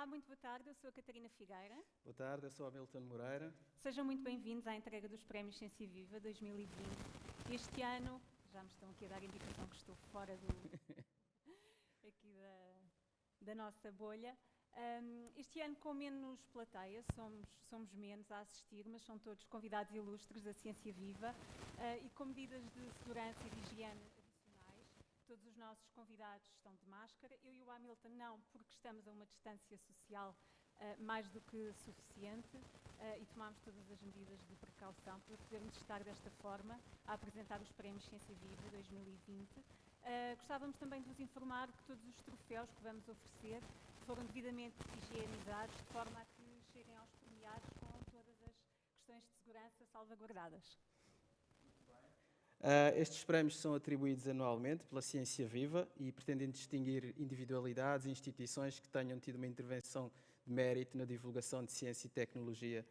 muito boa tarde. Eu sou a Catarina Figueira. Boa tarde, eu sou o Hamilton Moreira. Sejam muito bem-vindos à entrega dos Prémios Ciência Viva 2020. Este ano, já me estão aqui a dar a indicação que estou fora aqui da nossa bolha. Este ano com menos plateia, somos menos a assistir, mas são todos convidados ilustres da Ciência Viva e com medidas de segurança e de higiene adicionais. Todos os nossos convidados estão de máscara. Eu e o Hamilton não, porque estamos a uma distância social mais do que suficiente e tomamos todas as medidas de precaução para podermos estar desta forma a apresentar os Prémios Ciência Viva 2020. Gostávamos também de vos informar que todos os troféus que vamos oferecer foram devidamente higienizados, de forma a que cheguem aos premiados com todas as questões de segurança salvaguardadas. Estes prémios são atribuídos anualmente pela Ciência Viva e pretendem distinguir individualidades e instituições que tenham tido uma intervenção de mérito na divulgação de ciência e tecnologia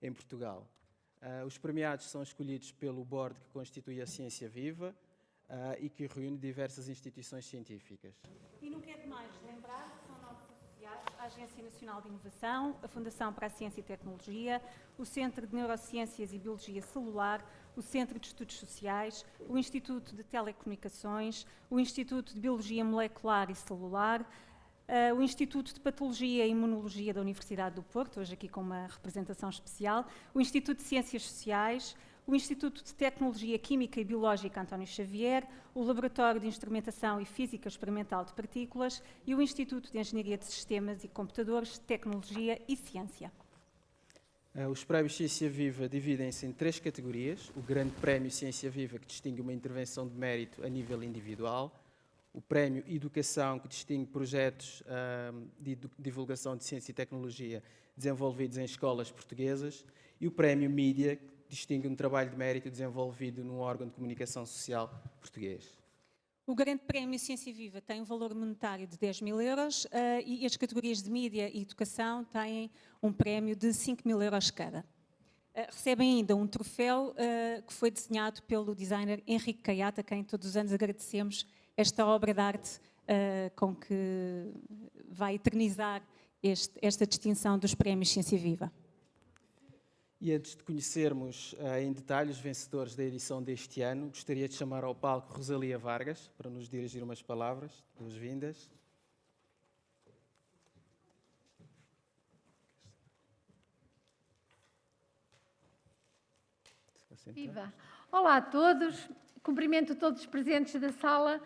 em Portugal. Os premiados são escolhidos pelo board que constitui a Ciência Viva e que reúne diversas instituições científicas. E não quero mais lembrar que são nossos associados a Agência Nacional de Inovação, a Fundação para a Ciência e Tecnologia, o Centro de Neurociências e Biologia Celular, o Centro de Estudos Sociais, o Instituto de Telecomunicações, o Instituto de Biologia Molecular e Celular, o Instituto de Patologia e Imunologia da Universidade do Porto, hoje aqui com uma representação especial, o Instituto de Ciências Sociais, o Instituto de Tecnologia Química e Biológica António Xavier, o Laboratório de Instrumentação e Física Experimental de Partículas e o Instituto de Engenharia de Sistemas e Computadores, Tecnologia e Ciência. Os prémios Ciência Viva dividem-se em 3 categorias: o Grande Prémio Ciência Viva, que distingue uma intervenção de mérito a nível individual, o Prémio Educação, que distingue projetos de divulgação de ciência e tecnologia desenvolvidos em escolas portuguesas, e o Prémio Mídia, que distingue um trabalho de mérito desenvolvido num órgão de comunicação social português. O Grande Prémio Ciência Viva tem um valor monetário de 10.000 euros e as categorias de Mídia e Educação têm um prémio de 5.000 euros cada. Recebem ainda um troféu que foi desenhado pelo designer Henrique Caiata, a quem todos os anos agradecemos esta obra de arte com que vai eternizar esta distinção dos Prémios Ciência Viva. E antes de conhecermos em detalhe os vencedores da edição deste ano, gostaria de chamar ao palco Rosalia Vargas para nos dirigir umas palavras, boas-vindas. Viva! Olá a todos, cumprimento todos os presentes da sala,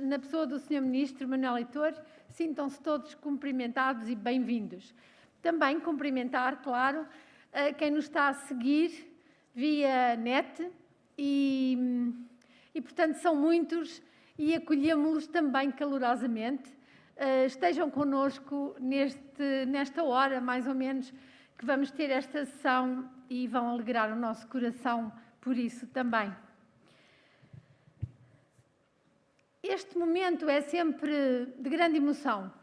na pessoa do Sr. Ministro Manuel Heitor, sintam-se todos cumprimentados e bem-vindos. Também cumprimentar, claro, quem nos está a seguir via net e portanto, são muitos e acolhemos-los também calorosamente. Estejam connosco nesta hora, mais ou menos, que vamos ter esta sessão e vão alegrar o nosso coração por isso também. Este momento é sempre de grande emoção.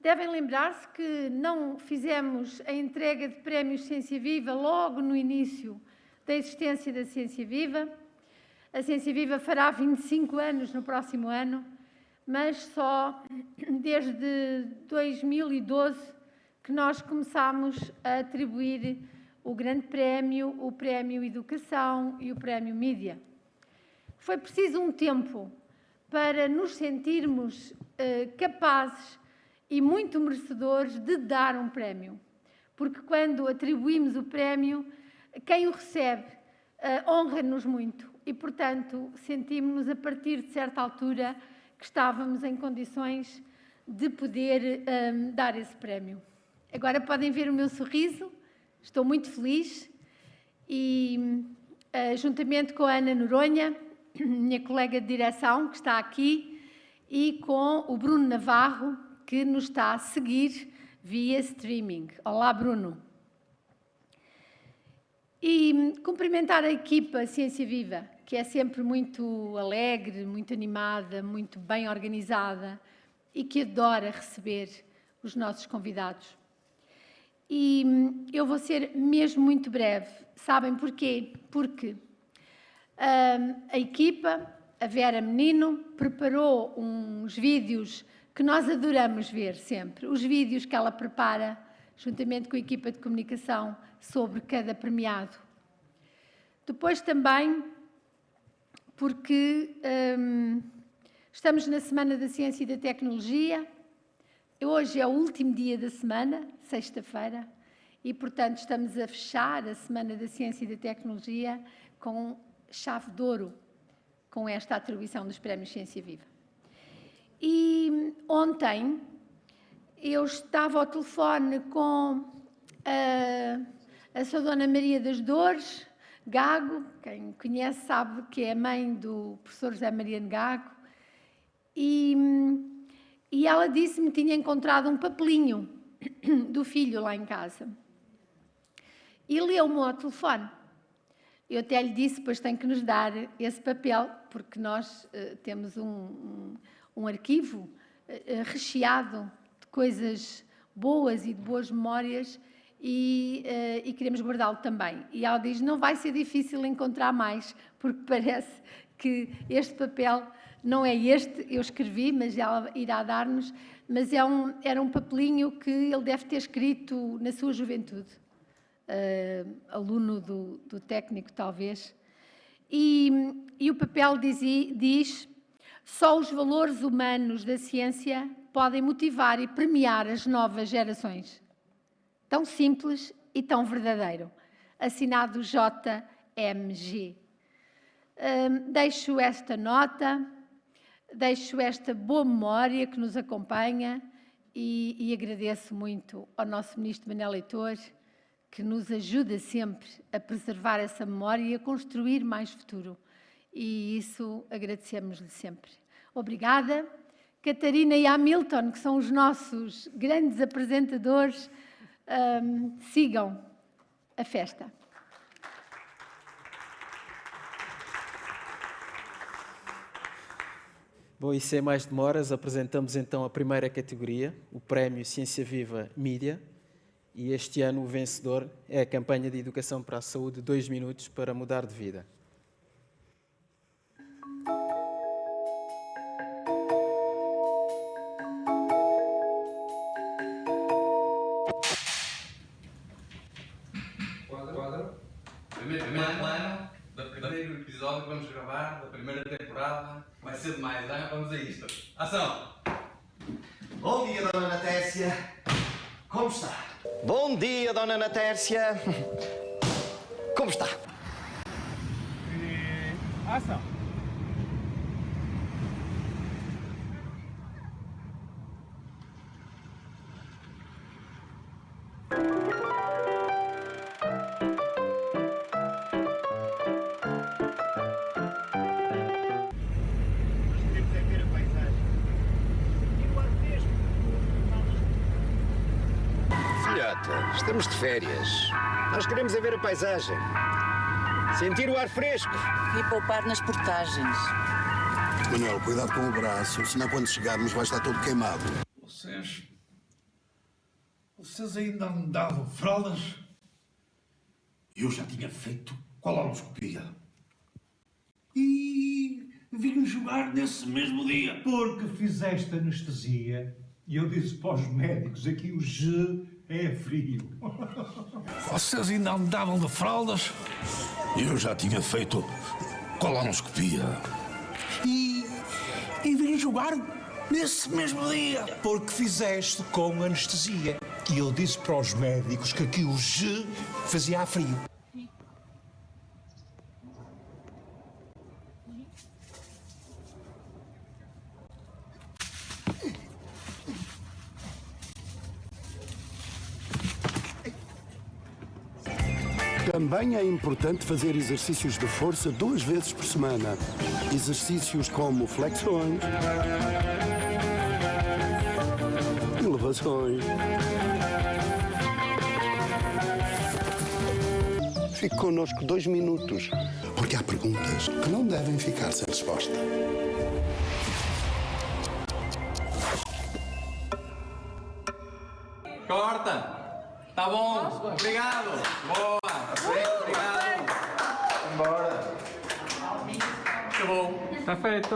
Devem lembrar-se que não fizemos a entrega de prémios Ciência Viva logo no início da existência da Ciência Viva. A Ciência Viva fará 25 anos no próximo ano, mas só desde 2012 que nós começámos a atribuir o Grande Prémio, o Prémio Educação e o Prémio Mídia. Foi preciso um tempo para nos sentirmos capazes e muito merecedores de dar um prémio, porque quando atribuímos o prémio, quem o recebe honra-nos muito e, portanto, sentimos-nos a partir de certa altura que estávamos em condições de poder dar esse prémio. Agora podem ver o meu sorriso, estou muito feliz e, juntamente com a Ana Noronha, minha colega de direção, que está aqui, e com o Bruno Navarro, que nos está a seguir via streaming. Olá, Bruno. E cumprimentar a equipa Ciência Viva, que é sempre muito alegre, muito animada, muito bem organizada e que adora receber os nossos convidados. E eu vou ser mesmo muito breve. Sabem porquê? Porque a equipa, a Vera Menino, preparou uns vídeos que nós adoramos ver sempre, os vídeos que ela prepara, juntamente com a equipa de comunicação, sobre cada premiado. Depois também, porque estamos na Semana da Ciência e da Tecnologia, hoje é o último dia da semana, sexta-feira, e, portanto, estamos a fechar a Semana da Ciência e da Tecnologia com chave de ouro, com esta atribuição dos Prémios Ciência Viva. E ontem eu estava ao telefone com a sua Dona Maria das Dores, Gago, quem conhece sabe que é a mãe do professor José Mariano Gago, e ela disse-me que tinha encontrado um papelinho do filho lá em casa. E leu-me ao telefone. Eu até lhe disse, pois tem que nos dar esse papel, porque nós temos um arquivo recheado de coisas boas e de boas memórias e queremos guardá-lo também. E ela diz, não vai ser difícil encontrar mais, porque parece que este papel não é este, eu escrevi, mas ela irá dar-nos, mas era um papelinho que ele deve ter escrito na sua juventude, aluno do técnico talvez, e o papel diz, só os valores humanos da ciência podem motivar e premiar as novas gerações. Tão simples e tão verdadeiro. Assinado JMG. Deixo esta nota, deixo esta boa memória que nos acompanha e agradeço muito ao nosso Ministro Manel Leitor, que nos ajuda sempre a preservar essa memória e a construir mais futuro. E isso agradecemos-lhe sempre. Obrigada. Catarina e Hamilton, que são os nossos grandes apresentadores, sigam a festa. Bom, e sem mais demoras, apresentamos então a primeira categoria, o Prémio Ciência Viva Mídia. E este ano o vencedor é a campanha de Educação para a Saúde 2 minutos para mudar de vida. Primeiro plano do primeiro episódio que vamos gravar da primeira temporada. Vai ser demais, hein? Vamos a isto. Ação! Bom dia, Dona Natércia. Como está? Bom dia, Dona Natércia. Como está? Ação! Filhota, estamos de férias. Nós queremos é ver a paisagem. Sentir o ar fresco. E poupar nas portagens. Manuel, cuidado com o braço, senão quando chegarmos vai estar todo queimado. Vocês ainda me davam fraldas? Eu já tinha feito colonoscopia. E vim jogar nesse mesmo dia. Porque fizeste anestesia e eu disse para os médicos, aqui o G é frio. Vocês ainda me davam de fraldas? Eu já tinha feito colonoscopia. E vim jogar nesse mesmo dia. Porque fizeste com anestesia. E eu disse para os médicos que aqui o G fazia frio. Também é importante fazer exercícios de força 2 vezes por semana. Exercícios como flexões, elevações. Fique connosco 2 minutos, porque há perguntas que não devem ficar sem resposta. Corta! Tá bom! Obrigado! Boa! Obrigado! Embora! Acabou! Está feito!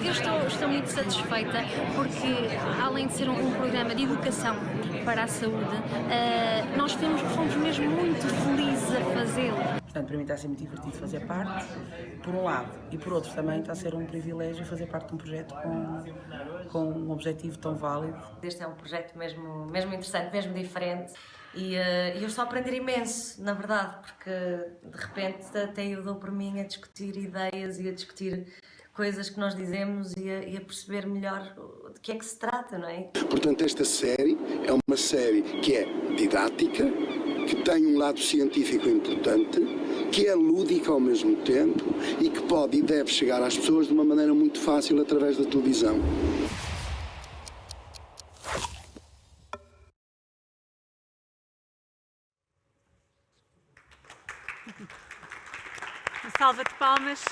Eu estou muito satisfeita porque, além de ser um programa de educação para a saúde, nós fomos mesmo muito felizes a fazê-lo. Portanto, para mim está a ser muito divertido fazer parte, por um lado, e por outro também está a ser um privilégio fazer parte de um projeto com um objetivo tão válido. Este é um projeto mesmo interessante, mesmo diferente. E eu estou a aprender imenso, na verdade, porque de repente até eu dou por mim a discutir ideias e a discutir coisas que nós dizemos e a perceber melhor de que é que se trata, não é? Portanto, esta série é uma série que é didática, que tem um lado científico importante, que é lúdica ao mesmo tempo e que pode e deve chegar às pessoas de uma maneira muito fácil através da televisão. Salva de palmas.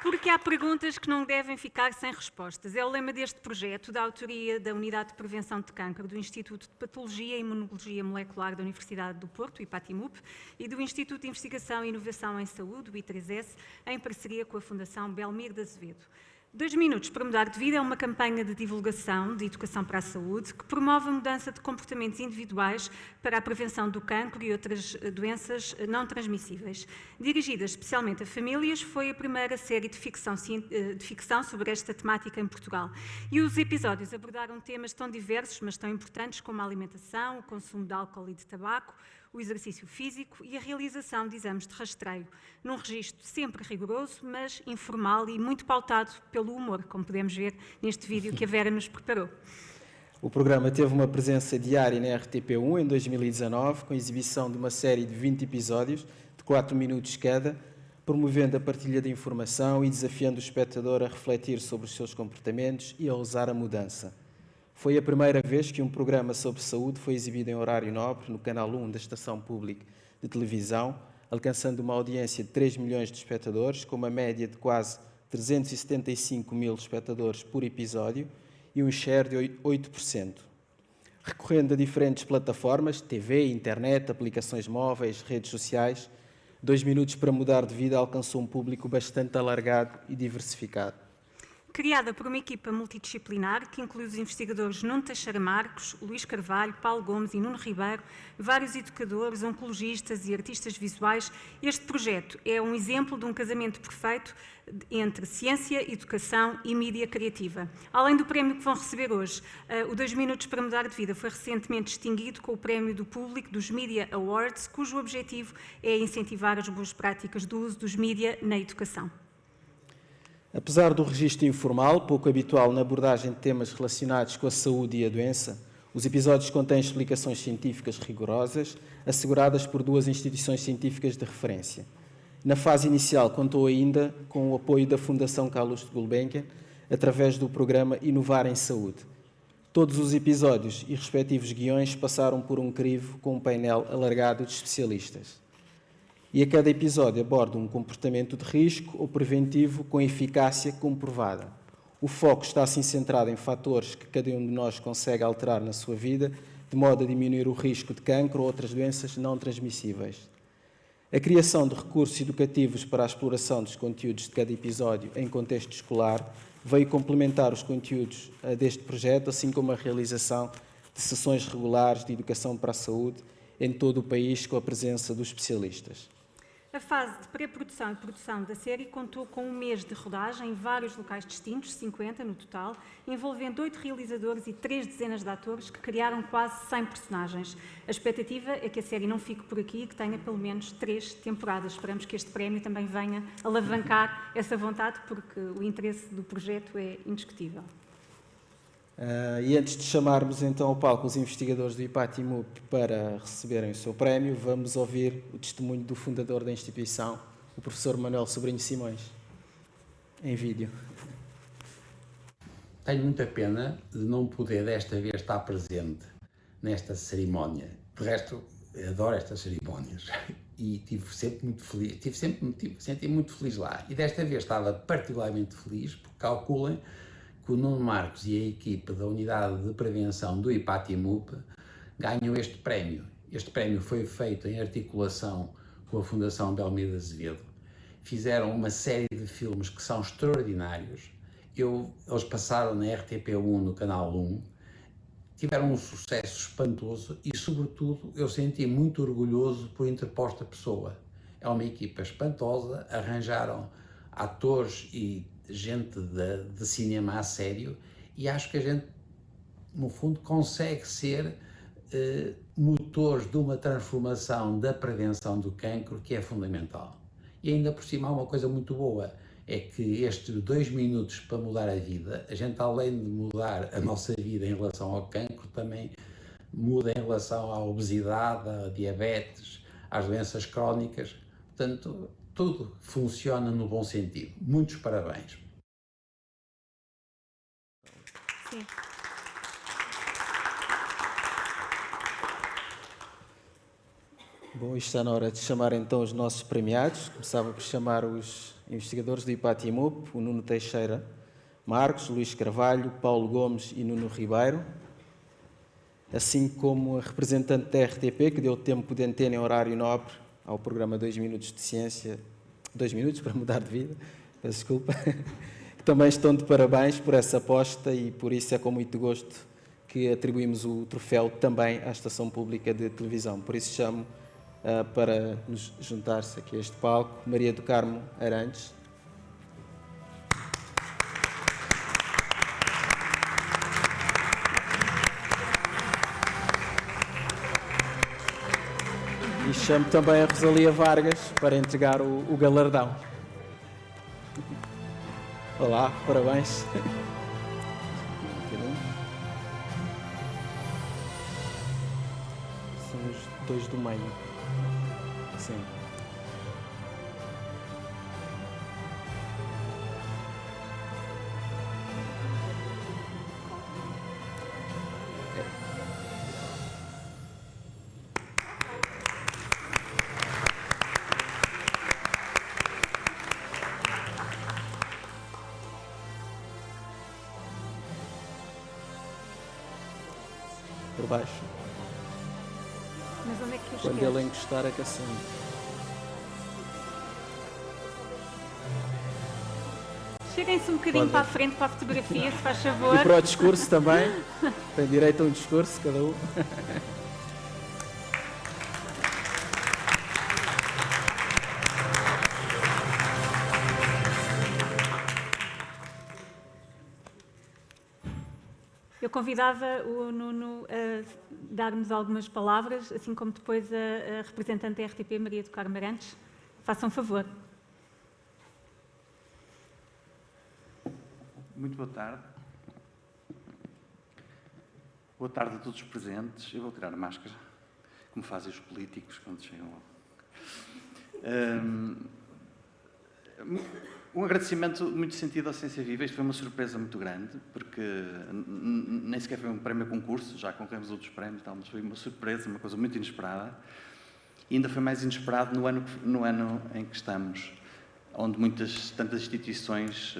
Porque há perguntas que não devem ficar sem respostas. É o lema deste projeto, da autoria da Unidade de Prevenção de Cancro do Instituto de Patologia e Imunologia Molecular da Universidade do Porto, IPATIMUP, e do Instituto de Investigação e Inovação em Saúde, o I3S, em parceria com a Fundação Belmiro de Azevedo. 2 minutos para mudar de vida é uma campanha de divulgação de educação para a saúde que promove a mudança de comportamentos individuais para a prevenção do cancro e outras doenças não transmissíveis. Dirigida especialmente a famílias, foi a primeira série de ficção sobre esta temática em Portugal. E os episódios abordaram temas tão diversos, mas tão importantes como a alimentação, o consumo de álcool e de tabaco, o exercício físico e a realização de exames de rastreio, num registro sempre rigoroso, mas informal e muito pautado pelo humor, como podemos ver neste vídeo que a Vera nos preparou. O programa teve uma presença diária na RTP1 em 2019, com a exibição de uma série de 20 episódios, de 4 minutos cada, promovendo a partilha de informação e desafiando o espectador a refletir sobre os seus comportamentos e a ousar a mudança. Foi a primeira vez que um programa sobre saúde foi exibido em horário nobre no Canal 1 da Estação Pública de Televisão, alcançando uma audiência de 3 milhões de espectadores, com uma média de quase 375 mil espectadores por episódio e um share de 8%. Recorrendo a diferentes plataformas, TV, internet, aplicações móveis, redes sociais, 2 minutos para mudar de vida alcançou um público bastante alargado e diversificado. Criada por uma equipa multidisciplinar que inclui os investigadores Nuno Teixeira Marcos, Luís Carvalho, Paulo Gomes e Nuno Ribeiro, vários educadores, oncologistas e artistas visuais, este projeto é um exemplo de um casamento perfeito entre ciência, educação e mídia criativa. Além do prémio que vão receber hoje, o 2 minutos para mudar de vida foi recentemente distinguido com o prémio do público dos Media Awards, cujo objetivo é incentivar as boas práticas do uso dos mídia na educação. Apesar do registro informal, pouco habitual na abordagem de temas relacionados com a saúde e a doença, os episódios contêm explicações científicas rigorosas, asseguradas por 2 instituições científicas de referência. Na fase inicial, contou ainda com o apoio da Fundação Carlos de Gulbenkian, através do programa Inovar em Saúde. Todos os episódios e respectivos guiões passaram por um crivo com um painel alargado de especialistas. E a cada episódio aborda um comportamento de risco ou preventivo com eficácia comprovada. O foco está assim centrado em fatores que cada um de nós consegue alterar na sua vida, de modo a diminuir o risco de cancro ou outras doenças não transmissíveis. A criação de recursos educativos para a exploração dos conteúdos de cada episódio em contexto escolar veio complementar os conteúdos deste projeto, assim como a realização de sessões regulares de educação para a saúde em todo o país com a presença dos especialistas. A fase de pré-produção e produção da série contou com 1 mês de rodagem em vários locais distintos, 50 no total, envolvendo 8 realizadores e 3 dezenas de atores que criaram quase 100 personagens. A expectativa é que a série não fique por aqui e que tenha pelo menos 3 temporadas. Esperamos que este prémio também venha alavancar essa vontade, porque o interesse do projeto é indiscutível. E antes de chamarmos então ao palco os investigadores do IPATIMUP para receberem o seu prémio, vamos ouvir o testemunho do fundador da instituição, o professor Manuel Sobrinho Simões, em vídeo. Tenho muita pena de não poder desta vez estar presente nesta cerimónia. De resto, adoro estas cerimónias e estive sempre muito feliz, senti muito feliz lá. E desta vez estava particularmente feliz, porque calculem que o Nuno Marcos e a equipe da Unidade de Prevenção do IPATIMUP ganham este prémio. Este prémio foi feito em articulação com a Fundação Belmiro de Azevedo fizeram uma série de filmes que são extraordinários. Eles passaram na RTP1, no Canal 1, tiveram um sucesso espantoso e, sobretudo, eu senti muito orgulhoso por interposta pessoa. É uma equipa espantosa, arranjaram atores e gente de cinema a sério e acho que a gente, no fundo, consegue ser motores de uma transformação da prevenção do cancro que é fundamental. E ainda por cima há uma coisa muito boa, é que estes 2 minutos para mudar a vida, a gente além de mudar a nossa vida em relação ao cancro, também muda em relação à obesidade, à diabetes, às doenças crónicas. Portanto, tudo funciona no bom sentido. Muitos parabéns. Sim. Bom, está na hora de chamar então os nossos premiados. Começava por chamar os investigadores do IPATIMUP, o Nuno Teixeira Marcos, Luís Carvalho, Paulo Gomes e Nuno Ribeiro, assim como a representante da RTP, que deu tempo de antena em horário nobre ao programa 2 Minutos de Ciência, 2 minutos para mudar de vida, peço desculpa, que também estão de parabéns por essa aposta e por isso é com muito gosto que atribuímos o troféu também à Estação Pública de Televisão. Por isso chamo para nos juntar-se aqui a este palco Maria do Carmo Arantes. E chamo também a Rosalia Vargas para entregar o galardão. Olá, parabéns. São os 2 do meio. Sim. Por baixo. Mas onde é que os Quando queres? ele encostar a caçamba. Cheguem-se um bocadinho Pode. para a frente para a fotografia, se faz favor. E para o discurso também. Tem direito a um discurso, cada um. Eu convidava o Nuno a dar-nos algumas palavras, assim como depois a representante da RTP, Maria do Carmo Arantes. Façam favor. Muito boa tarde. Boa tarde a todos os presentes. Eu vou tirar a máscara, como fazem os políticos quando chegam lá. Um agradecimento muito sentido à Ciência Viva. Isto foi uma surpresa muito grande, porque nem sequer foi um prémio a concurso, já concorremos a outros prémios, mas foi uma surpresa, uma coisa muito inesperada. E ainda foi mais inesperado no ano em que estamos, onde tantas instituições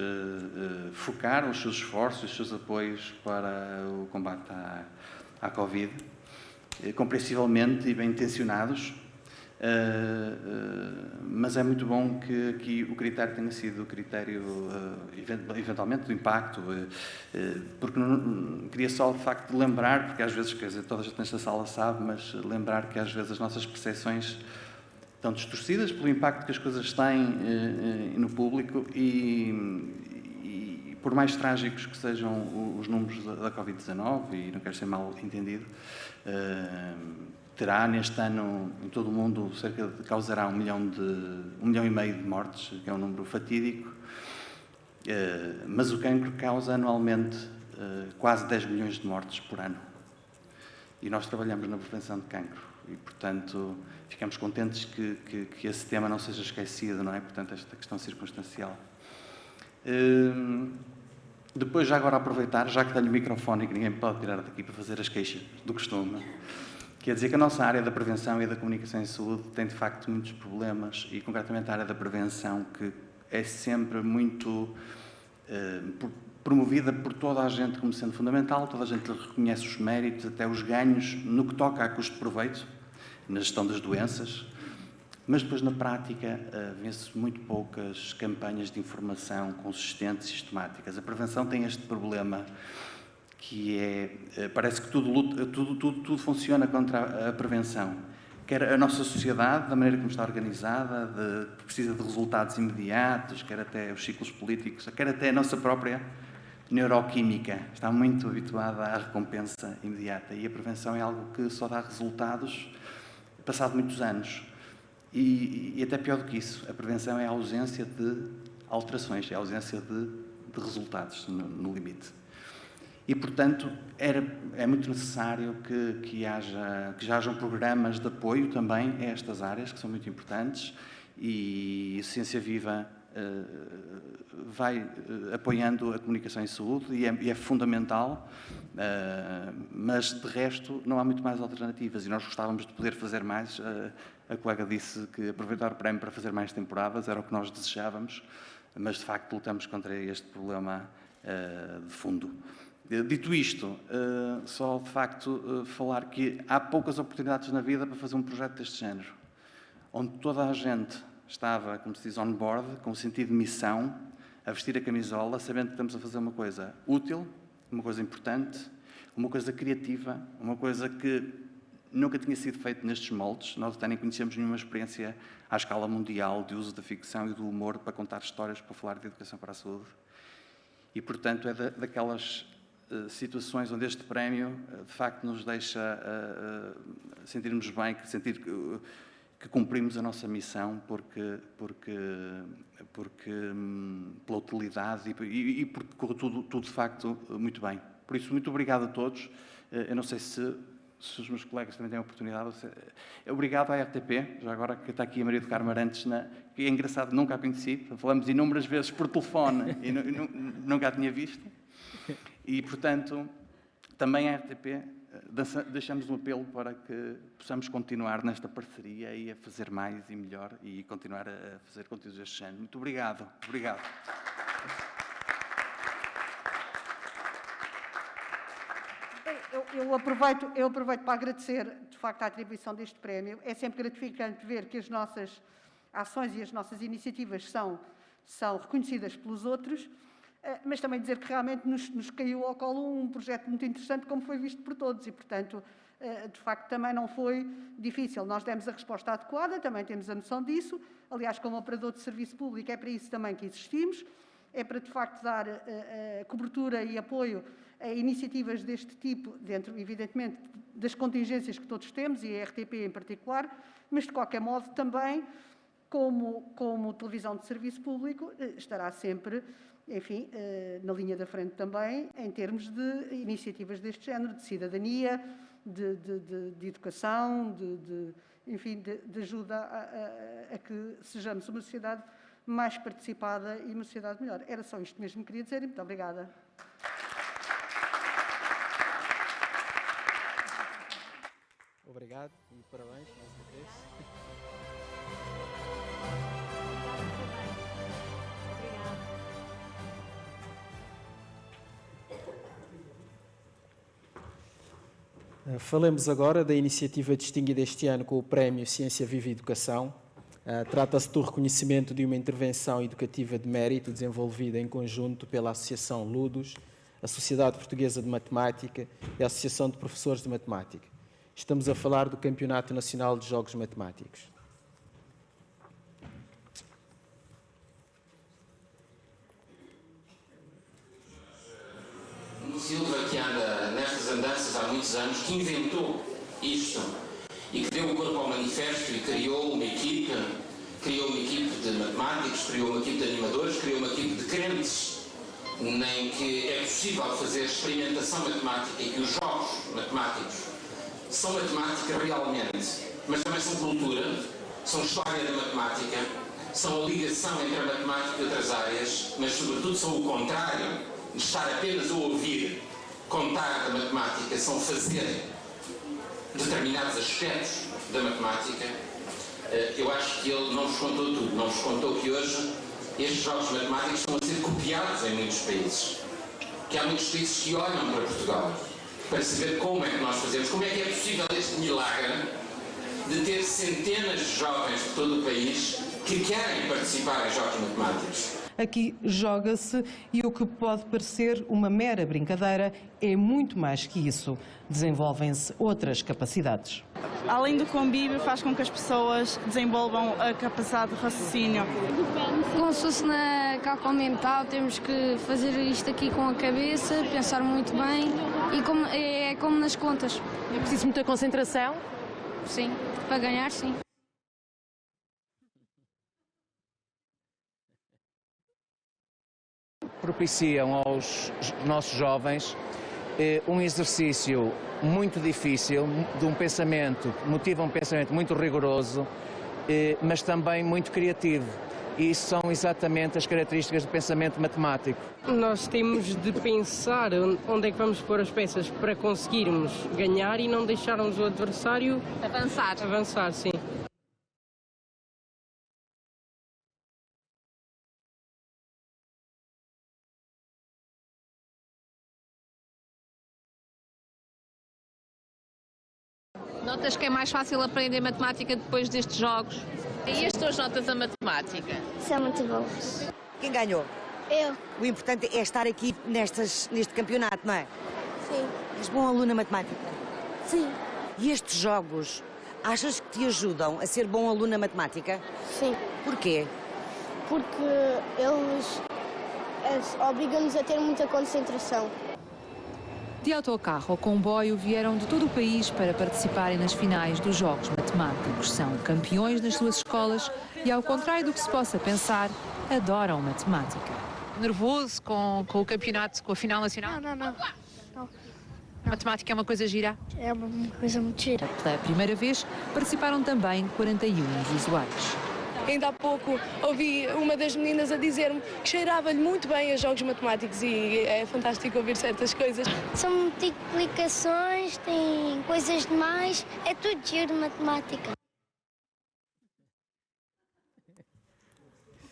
focaram os seus esforços, os seus apoios para o combate à Covid, compreensivelmente e bem intencionados, mas é muito bom que aqui o critério tenha sido o critério, eventualmente, do impacto, porque não, queria só, de facto, lembrar, porque às vezes, quer dizer, toda a gente nesta sala sabe, mas lembrar que às vezes as nossas percepções estão distorcidas pelo impacto que as coisas têm no público e por mais trágicos que sejam os números da Covid-19, e não quero ser mal entendido, terá neste ano em todo o mundo causará 1,5 milhão de mortes, que é um número fatídico, mas o cancro causa anualmente quase 10 milhões de mortes por ano. E nós trabalhamos na prevenção de cancro e, portanto, ficamos contentes que esse tema não seja esquecido, não é? Portanto, esta questão circunstancial. Depois, já agora aproveitar, já que tenho o microfone e que ninguém me pode tirar daqui para fazer as queixas do costume, quer dizer que a nossa área da prevenção e da comunicação em saúde tem, de facto, muitos problemas e, concretamente, a área da prevenção, que é sempre muito promovida por toda a gente como sendo fundamental, toda a gente reconhece os méritos, até os ganhos, no que toca a custo-proveito, na gestão das doenças, mas depois na prática vê-se muito poucas campanhas de informação consistentes e sistemáticas. A prevenção tem este problema que parece que tudo funciona contra a prevenção. Quer a nossa sociedade, da maneira como está organizada, que precisa de resultados imediatos, quer até os ciclos políticos, quer até a nossa própria neuroquímica, está muito habituada à recompensa imediata. E a prevenção é algo que só dá resultados passado muitos anos. E até pior do que isso, a prevenção é a ausência de alterações, é a ausência de resultados no limite. E, portanto, é muito necessário que já hajam programas de apoio também a estas áreas, que são muito importantes, e a Ciência Viva vai apoiando a comunicação em saúde e é fundamental, mas, de resto, não há muito mais alternativas e nós gostávamos de poder fazer mais. A colega disse que aproveitar o prémio para fazer mais temporadas era o que nós desejávamos, mas, de facto, lutamos contra este problema de fundo. Dito isto, só de facto falar que há poucas oportunidades na vida para fazer um projeto deste género, onde toda a gente estava, como se diz, on board, com o sentido de missão, a vestir a camisola, sabendo que estamos a fazer uma coisa útil, uma coisa importante, uma coisa criativa, uma coisa que nunca tinha sido feita nestes moldes. Nós até nem conhecemos nenhuma experiência à escala mundial de uso da ficção e do humor para contar histórias, para falar de educação para a saúde. E, portanto, é daquelas situações onde este prémio, de facto, nos deixa sentirmos bem, sentir que cumprimos a nossa missão pela utilidade e porque correu tudo, de facto, muito bem. Por isso, muito obrigado a todos. Eu não sei se os meus colegas também têm a oportunidade. Obrigado à RTP, já agora que está aqui a Maria do Carmo Arantes, que é engraçado, nunca a conheci. Falamos inúmeras vezes por telefone e nunca a tinha visto. E, portanto, também à RTP deixamos um apelo para que possamos continuar nesta parceria e a fazer mais e melhor e continuar a fazer conteúdos deste género. Muito obrigado. Obrigado. Eu aproveito para agradecer, de facto, a atribuição deste prémio. É sempre gratificante ver que as nossas ações e as nossas iniciativas são reconhecidas pelos outros, mas também dizer que realmente nos caiu ao colo um projeto muito interessante, como foi visto por todos, e, portanto, de facto, também não foi difícil. Nós demos a resposta adequada, também temos a noção disso. Aliás, como operador de serviço público, é para isso também que existimos, é para, de facto, dar cobertura e apoio a iniciativas deste tipo, dentro, evidentemente, das contingências que todos temos, e a RTP em particular, mas, de qualquer modo, também, como televisão de serviço público, estará sempre, enfim, na linha da frente também, em termos de iniciativas deste género, de cidadania, de educação, enfim, de ajuda a que sejamos uma sociedade mais participada e uma sociedade melhor. Era só isto mesmo que queria dizer e muito obrigada. Obrigado e parabéns mais uma vez. Falemos agora da iniciativa distinguida este ano com o Prémio Ciência Viva e Educação. Trata-se do reconhecimento de uma intervenção educativa de mérito desenvolvida em conjunto pela Associação Ludus, a Sociedade Portuguesa de Matemática e a Associação de Professores de Matemática. Estamos a falar do Campeonato Nacional de Jogos Matemáticos. Silva, que anda nestas andanças há muitos anos, que inventou isto e que deu o corpo ao manifesto e criou uma equipe de matemáticos, criou uma equipe de animadores, criou uma equipe de crentes em que é possível fazer experimentação matemática e que os jogos matemáticos são matemática realmente, mas também são cultura, são história da matemática, são a ligação entre a matemática e outras áreas, mas sobretudo são o contrário de estar apenas a ouvir contar da matemática, são fazer determinados aspectos da matemática. Eu acho que ele não vos contou tudo, não vos contou que hoje estes jogos matemáticos estão a ser copiados em muitos países, que há muitos países que olham para Portugal para saber como é que nós fazemos, como é que é possível este milagre de ter centenas de jovens de todo o país que querem participar em Jogos Matemáticos. Aqui joga-se e o que pode parecer uma mera brincadeira é muito mais que isso. Desenvolvem-se outras capacidades. Além do convívio, faz com que as pessoas desenvolvam a capacidade de raciocínio. Como se fosse na cálculo mental, temos que fazer isto aqui com a cabeça, pensar muito bem e é como nas contas. É preciso muita concentração? Sim, para ganhar, sim. Propiciam aos nossos jovens um exercício muito difícil, de um pensamento, motiva um pensamento muito rigoroso, mas também muito criativo. E isso são exatamente as características do pensamento matemático. Nós temos de pensar onde é que vamos pôr as peças para conseguirmos ganhar e não deixarmos o adversário avançar, sim. Notas que é mais fácil aprender matemática depois destes jogos? E as tuas notas a matemática? São muito boas. Quem ganhou? Eu. O importante é estar aqui neste campeonato, não é? Sim. És bom aluno na matemática? Sim. E estes jogos, achas que te ajudam a ser bom aluno na matemática? Sim. Porquê? Porque eles obrigam-nos a ter muita concentração. De autocarro ou comboio vieram de todo o país para participarem nas finais dos Jogos Matemáticos. São campeões nas suas escolas e, ao contrário do que se possa pensar, adoram matemática. Nervoso com o campeonato, com a final nacional? Não. A matemática é uma coisa gira? É uma coisa muito gira. Pela primeira vez, participaram também 41 visuais. Ainda há pouco ouvi uma das meninas a dizer-me que cheirava-lhe muito bem a jogos matemáticos e é fantástico ouvir certas coisas. São multiplicações, tem coisas demais, é tudo giro de matemática.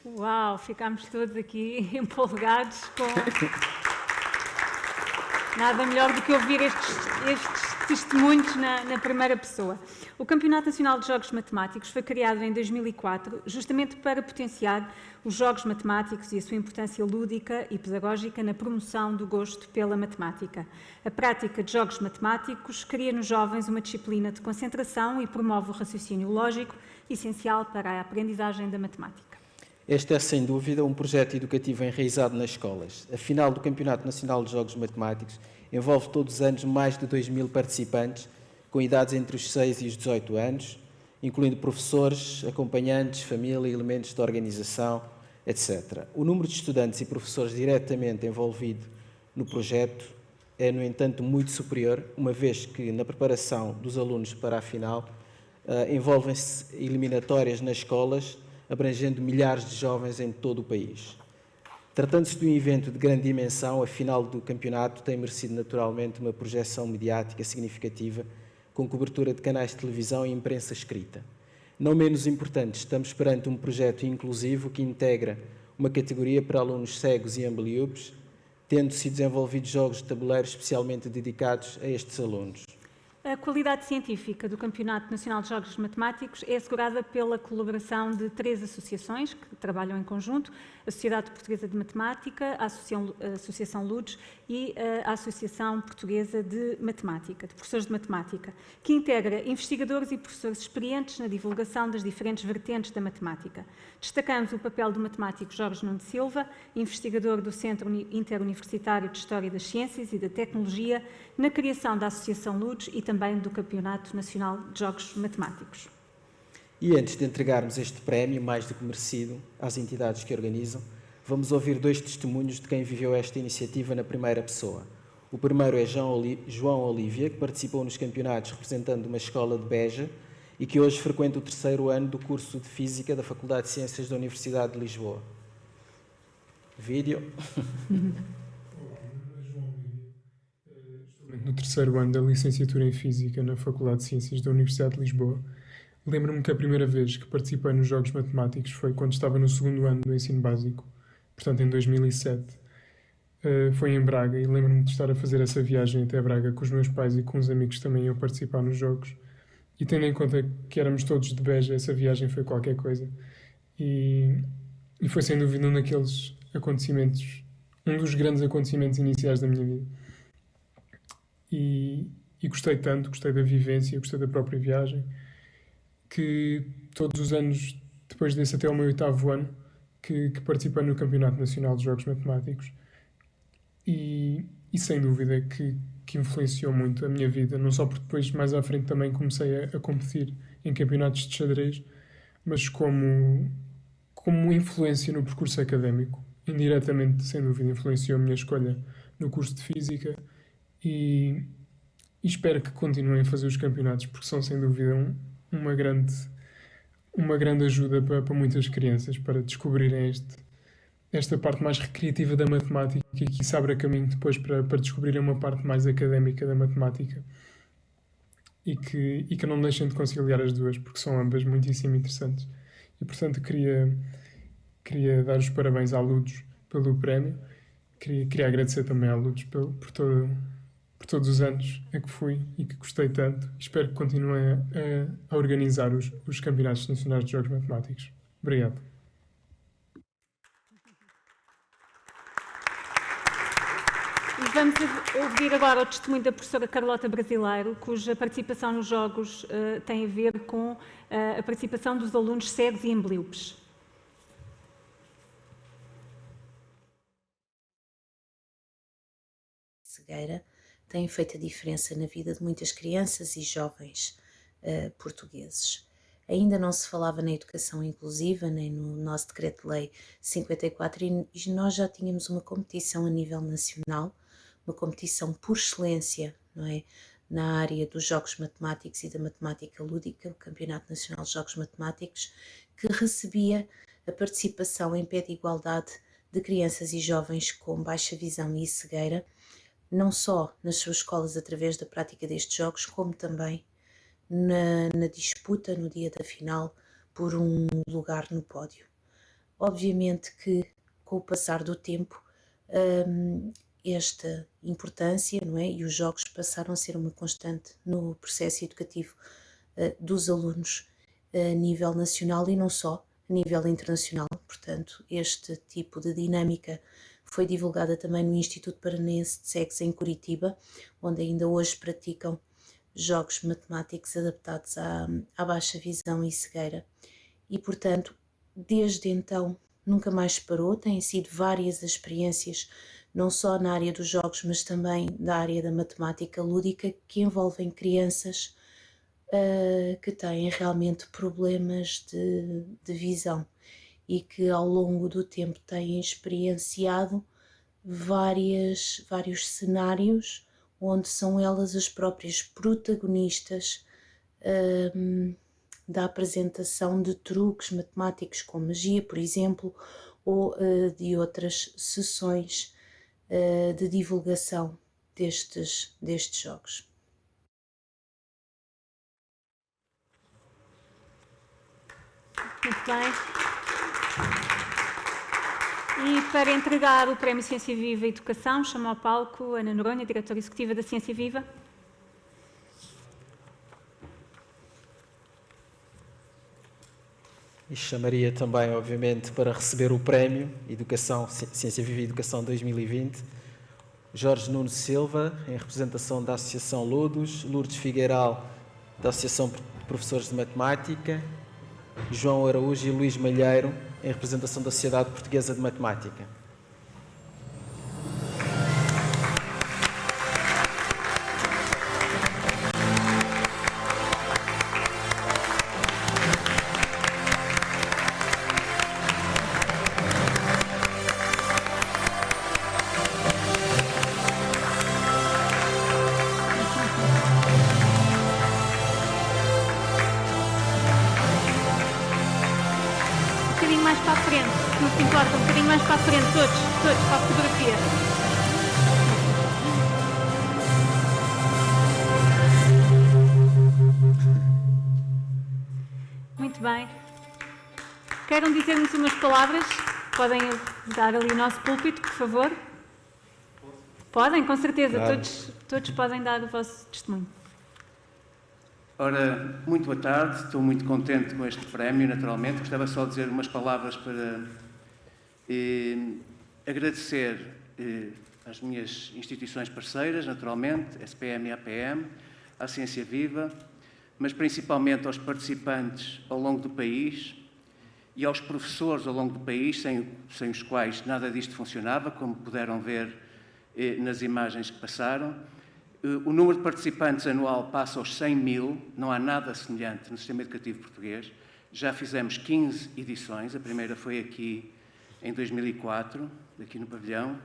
Uau, ficámos todos aqui empolgados com... Nada melhor do que ouvir estes testemunhos na primeira pessoa. O Campeonato Nacional de Jogos Matemáticos foi criado em 2004 justamente para potenciar os jogos matemáticos e a sua importância lúdica e pedagógica na promoção do gosto pela matemática. A prática de jogos matemáticos cria nos jovens uma disciplina de concentração e promove o raciocínio lógico, essencial para a aprendizagem da matemática. Este é, sem dúvida, um projeto educativo enraizado nas escolas. A final do Campeonato Nacional de Jogos Matemáticos envolve todos os anos mais de 2.000 participantes, com idades entre os 6 e os 18 anos, incluindo professores, acompanhantes, família, elementos de organização, etc. O número de estudantes e professores diretamente envolvidos no projeto é, no entanto, muito superior, uma vez que, na preparação dos alunos para a final, envolvem-se eliminatórias nas escolas, abrangendo milhares de jovens em todo o país. Tratando-se de um evento de grande dimensão, a final do campeonato tem merecido naturalmente uma projeção mediática significativa, com cobertura de canais de televisão e imprensa escrita. Não menos importante, estamos perante um projeto inclusivo que integra uma categoria para alunos cegos e ambliopes, tendo-se desenvolvido jogos de tabuleiro especialmente dedicados a estes alunos. A qualidade científica do Campeonato Nacional de Jogos Matemáticos é assegurada pela colaboração de 3 associações que trabalham em conjunto: a Sociedade Portuguesa de Matemática, a Associação LUDES e a Associação Portuguesa de Matemática, de Professores de Matemática, que integra investigadores e professores experientes na divulgação das diferentes vertentes da matemática. Destacamos o papel do matemático Jorge Nuno de Silva, investigador do Centro Interuniversitário de História das Ciências e da Tecnologia, na criação da Associação LUDES e também do Campeonato Nacional de Jogos Matemáticos. E antes de entregarmos este prémio, mais do que merecido, às entidades que organizam, vamos ouvir 2 testemunhos de quem viveu esta iniciativa na primeira pessoa. O primeiro é João Olívia, que participou nos campeonatos representando uma escola de Beja e que hoje frequenta o 3º ano do curso de Física da Faculdade de Ciências da Universidade de Lisboa. Vídeo. No 3º ano da licenciatura em Física na Faculdade de Ciências da Universidade de Lisboa, lembro-me que a primeira vez que participei nos Jogos Matemáticos foi quando estava no 2º ano do ensino básico, portanto em 2007. Foi em Braga e lembro-me de estar a fazer essa viagem até Braga com os meus pais e com os amigos que também iam participar nos Jogos. E tendo em conta que éramos todos de Beja, essa viagem foi qualquer coisa. E foi sem dúvida um daqueles acontecimentos, um dos grandes acontecimentos iniciais da minha vida. E gostei tanto, gostei da vivência, gostei da própria viagem, que todos os anos, depois desse até o meu 8º ano, que participei no Campeonato Nacional de Jogos Matemáticos. E sem dúvida que influenciou muito a minha vida, não só porque depois mais à frente também comecei a competir em campeonatos de xadrez, mas como influência no percurso académico. Indiretamente, sem dúvida, influenciou a minha escolha no curso de Física e espero que continuem a fazer os campeonatos, porque são sem dúvida uma grande ajuda para muitas crianças, para descobrirem esta parte mais recreativa da matemática e que se abre caminho depois para descobrirem uma parte mais académica da matemática e que não deixem de conciliar as duas, porque são ambas muitíssimo interessantes. E, portanto, queria dar os parabéns à Ludos pelo prémio, queria agradecer também à Ludos por todos os anos a que fui e que gostei tanto. Espero que continuem a organizar os Campeonatos Nacionais de Jogos Matemáticos. Obrigado. Vamos ouvir agora o testemunho da professora Carlota Brasileiro, cuja participação nos Jogos tem a ver com a participação dos alunos cegos e amblíopes. Cegueira tem feito a diferença na vida de muitas crianças e jovens portugueses. Ainda não se falava na educação inclusiva, nem no nosso Decreto-Lei 54, e nós já tínhamos uma competição a nível nacional, uma competição por excelência, não é? Na área dos Jogos Matemáticos e da Matemática Lúdica, o Campeonato Nacional de Jogos Matemáticos, que recebia a participação em pé de igualdade de crianças e jovens com baixa visão e cegueira, não só nas suas escolas através da prática destes jogos, como também na disputa no dia da final por um lugar no pódio. Obviamente que com o passar do tempo esta importância, não é? E os jogos passaram a ser uma constante no processo educativo dos alunos a nível nacional e não só, a nível internacional. Portanto, este tipo de dinâmica foi divulgada também no Instituto Paranense de Cegos em Curitiba, onde ainda hoje praticam jogos matemáticos adaptados à baixa visão e cegueira. E, portanto, desde então nunca mais parou, têm sido várias as experiências, não só na área dos jogos, mas também da área da matemática lúdica, que envolvem crianças que têm realmente problemas de visão e que ao longo do tempo têm experienciado vários cenários onde são elas as próprias protagonistas da apresentação de truques matemáticos com magia, por exemplo, ou de outras sessões de divulgação destes jogos. Muito bem. E para entregar o Prémio Ciência Viva e Educação, chamo ao palco Ana Noronha, diretora executiva da Ciência Viva. E chamaria também, obviamente, para receber o Prémio Ciência Viva e Educação 2020, Jorge Nuno Silva, em representação da Associação Ludos, Lourdes Figueiral, da Associação de Professores de Matemática, João Araújo e Luís Malheiro, em representação da Sociedade Portuguesa de Matemática. Todos, para a fotografia. Muito bem. Querem dizer-nos umas palavras? Podem dar ali o nosso púlpito, por favor? Podem, com certeza. Claro. Todos podem dar o vosso testemunho. Ora, muito boa tarde, estou muito contente com este prémio, naturalmente. Gostava só de dizer umas palavras para agradecer às minhas instituições parceiras, naturalmente, SPM e APM, à Ciência Viva, mas principalmente aos participantes ao longo do país e aos professores ao longo do país, sem os quais nada disto funcionava, como puderam ver nas imagens que passaram. O número de participantes anual passa aos 100 mil, não há nada semelhante no sistema educativo português. Já fizemos 15 edições, a primeira foi aqui em 2004, aqui no pavilhão.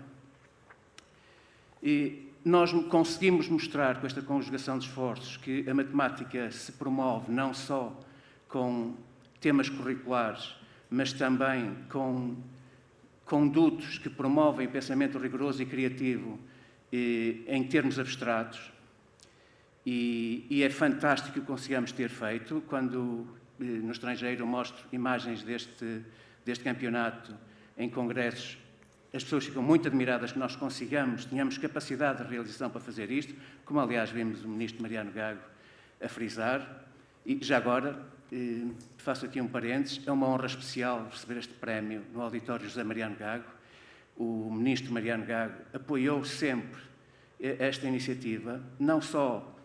E nós conseguimos mostrar com esta conjugação de esforços que a matemática se promove não só com temas curriculares, mas também com condutos que promovem o pensamento rigoroso e criativo em termos abstratos. E é fantástico que o consigamos ter feito. Quando no estrangeiro mostro imagens deste campeonato em congressos, as pessoas ficam muito admiradas que nós tenhamos capacidade de realização para fazer isto, como aliás vimos o Ministro Mariano Gago a frisar. E já agora, faço aqui um parênteses, é uma honra especial receber este prémio no auditório José Mariano Gago. O Ministro Mariano Gago apoiou sempre esta iniciativa, não só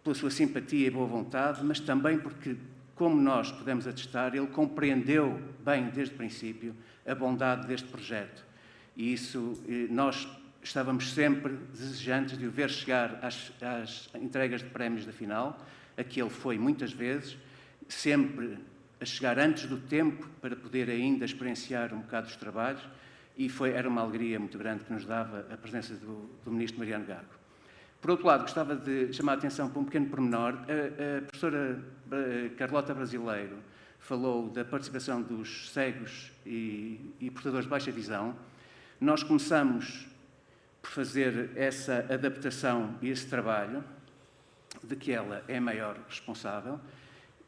pela sua simpatia e boa vontade, mas também porque, como nós podemos atestar, ele compreendeu bem desde o princípio a bondade deste projeto. E isso, nós estávamos sempre desejantes de o ver chegar às entregas de prémios da final, a que ele foi muitas vezes, sempre a chegar antes do tempo para poder ainda experienciar um bocado dos trabalhos, e era uma alegria muito grande que nos dava a presença do Ministro Mariano Gago. Por outro lado, gostava de chamar a atenção para um pequeno pormenor. A professora Carlota Brasileiro falou da participação dos cegos e portadores de baixa visão. Nós começamos por fazer essa adaptação e esse trabalho, de que ela é a maior responsável,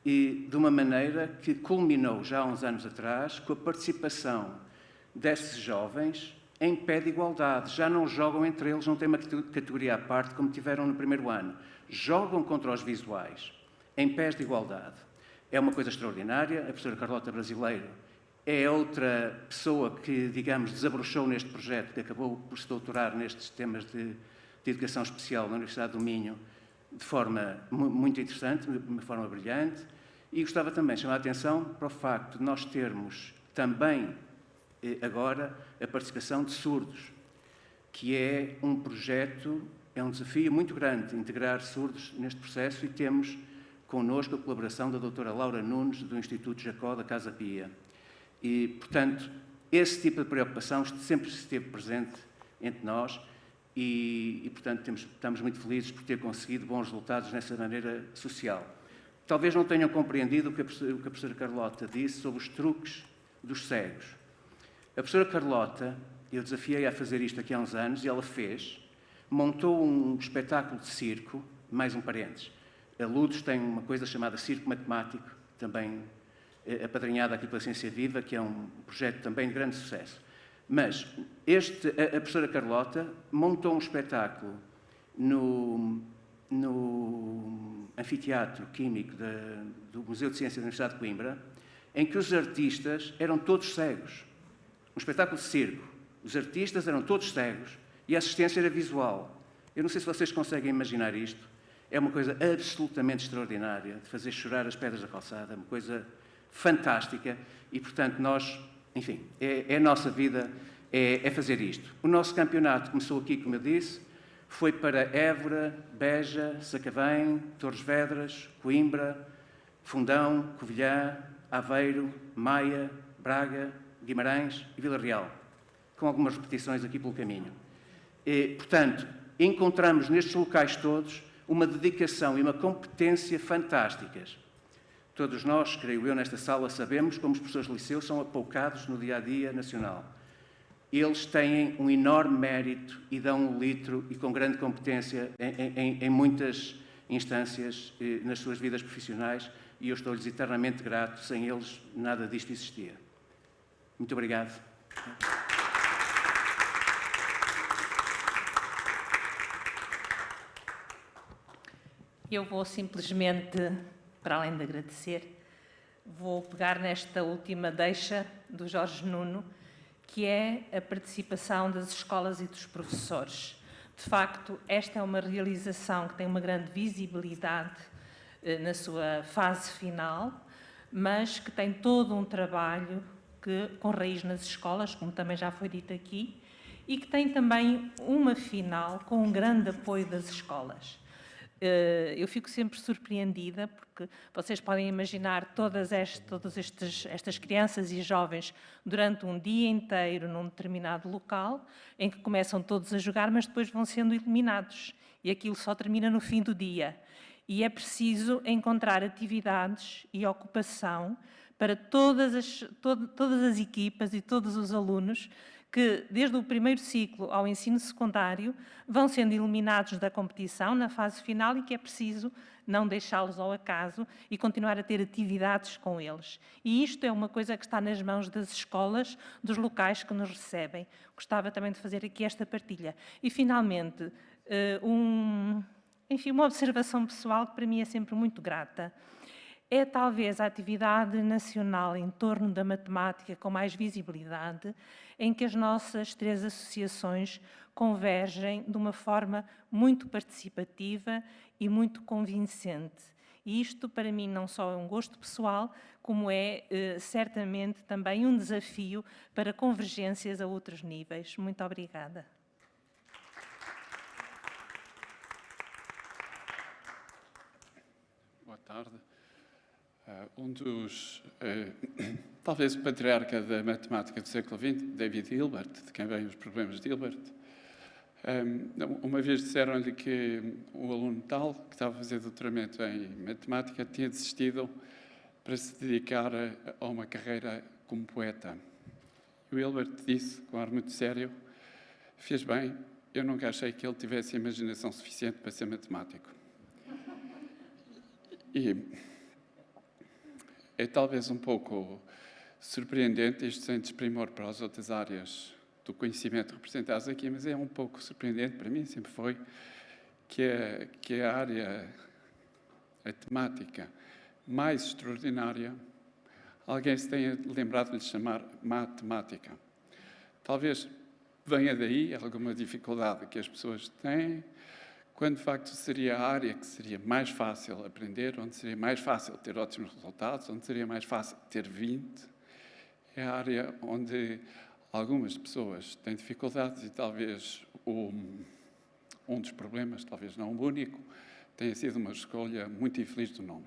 e de uma maneira que culminou já há uns anos atrás com a participação desses jovens em pé de igualdade. Já não jogam entre eles, não têm uma categoria à parte como tiveram no primeiro ano. Jogam contra os visuais, em pés de igualdade. É uma coisa extraordinária. A professora Carlota Brasileiro é outra pessoa que, digamos, desabrochou neste projeto, que acabou por se doutorar nestes temas de educação especial na Universidade do Minho, de forma muito interessante, de uma forma brilhante. E gostava também de chamar a atenção para o facto de nós termos também, agora, a participação de surdos, que é um projeto, é um desafio muito grande integrar surdos neste processo, e temos connosco a colaboração da doutora Laura Nunes, do Instituto Jacó da Casa Pia. E, portanto, esse tipo de preocupação sempre esteve presente entre nós e portanto, estamos muito felizes por ter conseguido bons resultados nessa maneira social. Talvez não tenham compreendido o que a professora Carlota disse sobre os truques dos cegos. A professora Carlota, eu desafiei-a a fazer isto aqui há uns anos, e ela fez, montou um espetáculo de circo, mais um parênteses. A Lourdes tem uma coisa chamada Circo Matemático, também apadrinhada aqui pela Ciência Viva, que é um projeto também de grande sucesso. Mas a professora Carlota montou um espetáculo no Anfiteatro Químico do Museu de Ciências da Universidade de Coimbra, em que os artistas eram todos cegos. Um espetáculo de circo. Os artistas eram todos cegos e a assistência era visual. Eu não sei se vocês conseguem imaginar isto. É uma coisa absolutamente extraordinária, de fazer chorar as pedras da calçada, uma coisa fantástica, e, portanto, nós, enfim, é a nossa vida, é fazer isto. O nosso campeonato começou aqui, como eu disse, foi para Évora, Beja, Sacavém, Torres Vedras, Coimbra, Fundão, Covilhã, Aveiro, Maia, Braga, Guimarães e Vila Real, com algumas repetições aqui pelo caminho. E, portanto, encontramos nestes locais todos uma dedicação e uma competência fantásticas. Todos nós, creio eu, nesta sala, sabemos como os professores de liceu são apoucados no dia-a-dia nacional. Eles têm um enorme mérito e dão um litro, e com grande competência em muitas instâncias nas suas vidas profissionais, e eu estou-lhes eternamente grato. Sem eles, nada disto existia. Muito obrigado. Eu vou simplesmente, para além de agradecer, vou pegar nesta última deixa do Jorge Nuno, que é a participação das escolas e dos professores. De facto, esta é uma realização que tem uma grande visibilidade na sua fase final, mas que tem todo um trabalho com raiz nas escolas, como também já foi dito aqui, e que tem também uma final com um grande apoio das escolas. Eu fico sempre surpreendida, porque vocês podem imaginar todas estas crianças e jovens durante um dia inteiro num determinado local, em que começam todos a jogar, mas depois vão sendo eliminados. E aquilo só termina no fim do dia. E é preciso encontrar atividades e ocupação para todas as equipas e todos os alunos que, desde o primeiro ciclo ao ensino secundário, vão sendo eliminados da competição na fase final e que é preciso não deixá-los ao acaso e continuar a ter atividades com eles. E isto é uma coisa que está nas mãos das escolas, dos locais que nos recebem. Gostava também de fazer aqui esta partilha. E, finalmente, uma observação pessoal que para mim é sempre muito grata. É talvez a atividade nacional em torno da matemática com mais visibilidade, em que as nossas 3 associações convergem de uma forma muito participativa e muito convincente. E isto, para mim, não só é um gosto pessoal, como é certamente também um desafio para convergências a outros níveis. Muito obrigada. Boa tarde. Talvez o patriarca da matemática do século XX, David Hilbert, de quem vêm os problemas de Hilbert, uma vez disseram-lhe que o aluno tal, que estava a fazer doutoramento em matemática, tinha desistido para se dedicar a uma carreira como poeta. E o Hilbert disse, com um ar muito sério, fez bem, eu nunca achei que ele tivesse imaginação suficiente para ser matemático. E é talvez um pouco surpreendente, isto sem desprimor para as outras áreas do conhecimento representadas aqui, mas é um pouco surpreendente, para mim sempre foi, que a área, a temática mais extraordinária, alguém se tenha lembrado de lhe chamar matemática. Talvez venha daí alguma dificuldade que as pessoas têm, quando de facto seria a área que seria mais fácil aprender, onde seria mais fácil ter ótimos resultados, onde seria mais fácil ter 20, é a área onde algumas pessoas têm dificuldades e talvez um dos problemas, talvez não o único, tenha sido uma escolha muito infeliz do nome.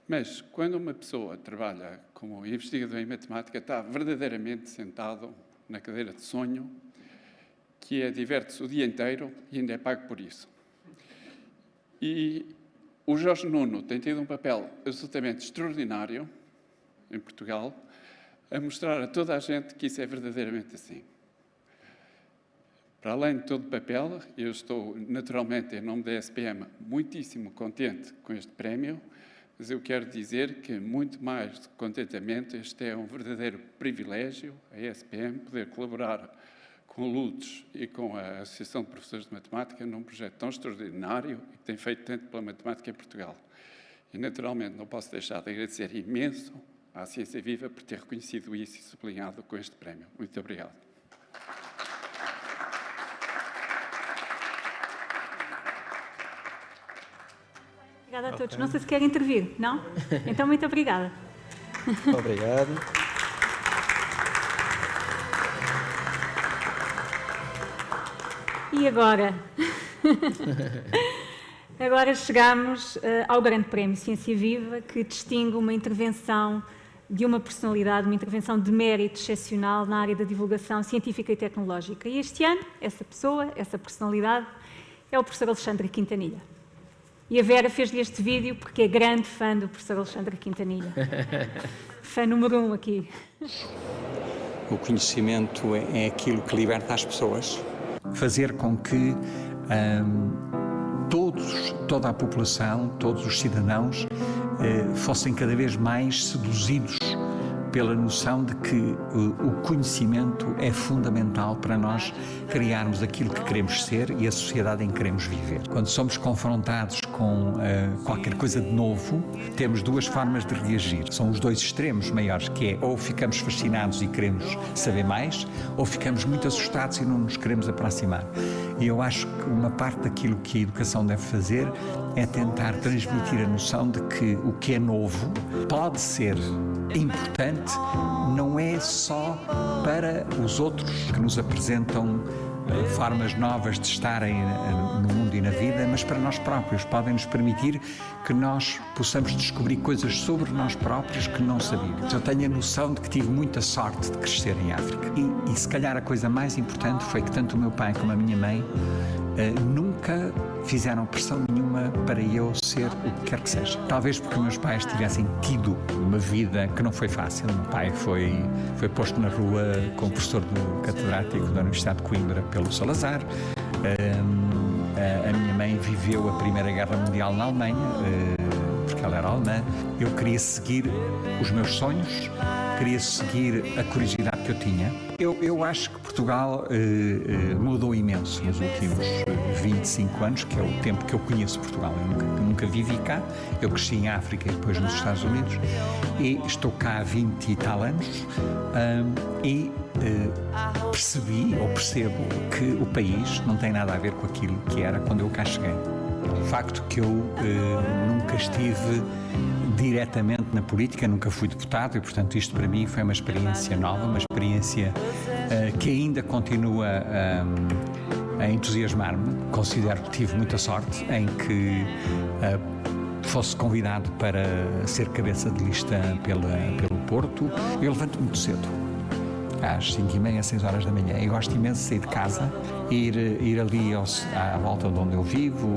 Mas quando uma pessoa trabalha como investigador em matemática, está verdadeiramente sentado na cadeira de sonho, que diverte-se o dia inteiro e ainda é pago por isso. E o Jorge Nuno tem tido um papel absolutamente extraordinário em Portugal, a mostrar a toda a gente que isso é verdadeiramente assim. Para além de todo o papel, eu estou naturalmente, em nome da SPM, muitíssimo contente com este prémio, mas eu quero dizer que, muito mais do que contentamento, este é um verdadeiro privilégio, a SPM, poder colaborar com o LUDES e com a Associação de Professores de Matemática num projeto tão extraordinário e que tem feito tanto pela matemática em Portugal. E, naturalmente, não posso deixar de agradecer imenso à Ciência Viva por ter reconhecido isso e sublinhado com este prémio. Muito obrigado. Obrigada a todos. Não sei se querem intervir, não? Então, muito obrigada. Obrigado. E agora? Agora chegamos ao Grande Prémio Ciência Viva, que distingue uma intervenção de uma personalidade, uma intervenção de mérito excepcional na área da divulgação científica e tecnológica. E este ano, essa pessoa, essa personalidade, é o professor Alexandre Quintanilha. E a Vera fez-lhe este vídeo porque é grande fã do professor Alexandre Quintanilha. Fã número 1 aqui. O conhecimento é aquilo que liberta as pessoas. Fazer com que toda a população, todos os cidadãos, fossem cada vez mais seduzidos pela noção de que o conhecimento é fundamental para nós criarmos aquilo que queremos ser e a sociedade em que queremos viver. Quando somos confrontados com qualquer coisa de novo, temos duas formas de reagir. São os dois extremos maiores, que é ou ficamos fascinados e queremos saber mais, ou ficamos muito assustados e não nos queremos aproximar. E eu acho que uma parte daquilo que a educação deve fazer é tentar transmitir a noção de que o que é novo pode ser importante, não é só para os outros que nos apresentam formas novas de estarem no mundo e na vida, mas para nós próprios. Podem nos permitir que nós possamos descobrir coisas sobre nós próprios que não sabíamos. Eu tenho a noção de que tive muita sorte de crescer em África. E se calhar a coisa mais importante foi que tanto o meu pai como a minha mãe nunca fizeram pressão nenhuma para eu ser o que quer que seja. Talvez porque meus pais tivessem tido uma vida que não foi fácil. O meu pai foi posto na rua como professor catedrático da Universidade de Coimbra pelo Salazar. A minha mãe viveu a Primeira Guerra Mundial na Alemanha, porque ela era alemã. Eu queria seguir os meus sonhos, queria seguir a curiosidade que eu tinha. Eu acho que Portugal mudou imenso nos últimos 25 anos, que é o tempo que eu conheço Portugal. Eu nunca vivi cá, eu cresci em África e depois nos Estados Unidos, e estou cá há 20 e tal anos, e percebi ou percebo que o país não tem nada a ver com aquilo que era quando eu cá cheguei. O facto que eu nunca estive diretamente na política, nunca fui deputado, e portanto isto para mim foi uma experiência nova, uma experiência que ainda continua a entusiasmar-me. Considero que tive muita sorte em que fosse convidado para ser cabeça de lista pelo Porto. Eu levanto muito cedo, às 5h30, 6 horas da manhã, e gosto imenso de sair de casa, ir ali à volta de onde eu vivo,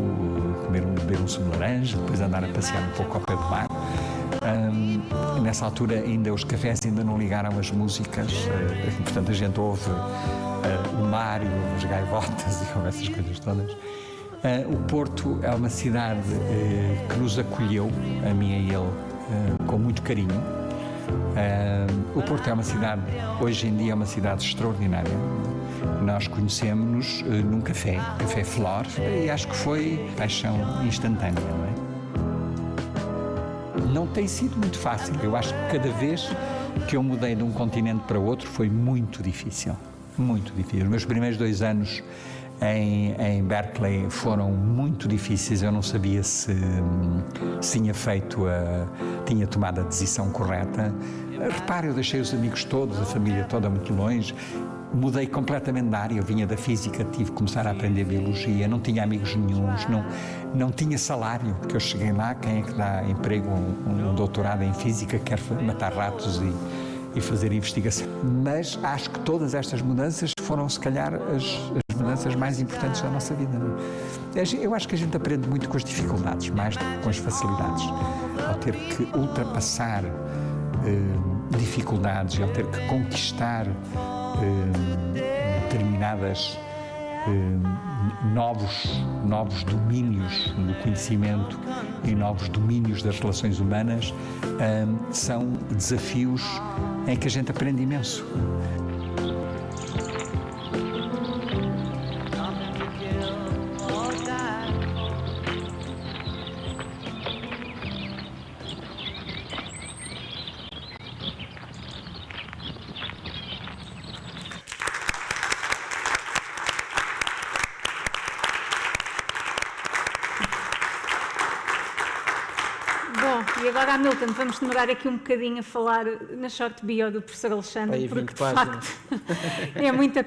beber um sumo de laranja, depois andar a passear um pouco ao pé do mar. Nessa altura ainda os cafés ainda não ligaram as músicas, portanto a gente ouve o mar e ouve as gaivotas e ouve essas coisas todas. O Porto é uma cidade que nos acolheu, a mim e a ele, com muito carinho. O Porto é uma cidade, hoje em dia é uma cidade extraordinária. Nós conhecemos-nos num café Flor, e acho que foi paixão instantânea, não é? Não tem sido muito fácil. Eu acho que cada vez que eu mudei de um continente para outro foi muito difícil. Muito difícil. Os meus primeiros 2 anos em Berkeley foram muito difíceis. Eu não sabia se tinha tomado a decisão correta. Repare, eu deixei os amigos todos, a família toda muito longe. Mudei completamente de área, eu vinha da física, tive que começar a aprender biologia, não tinha amigos nenhuns, não tinha salário, porque eu cheguei lá, quem é que dá emprego, um doutorado em física, quer matar ratos e fazer investigação. Mas acho que todas estas mudanças foram, se calhar, as mudanças mais importantes da nossa vida. Eu acho que a gente aprende muito com as dificuldades, mais do que com as facilidades. Ao ter que ultrapassar dificuldades, ao ter que conquistar determinadas novos domínios do conhecimento e novos domínios das relações humanas, são desafios em que a gente aprende imenso. E agora, Hamilton, vamos demorar aqui um bocadinho a falar na short bio do professor Alexandre, porque de facto é muita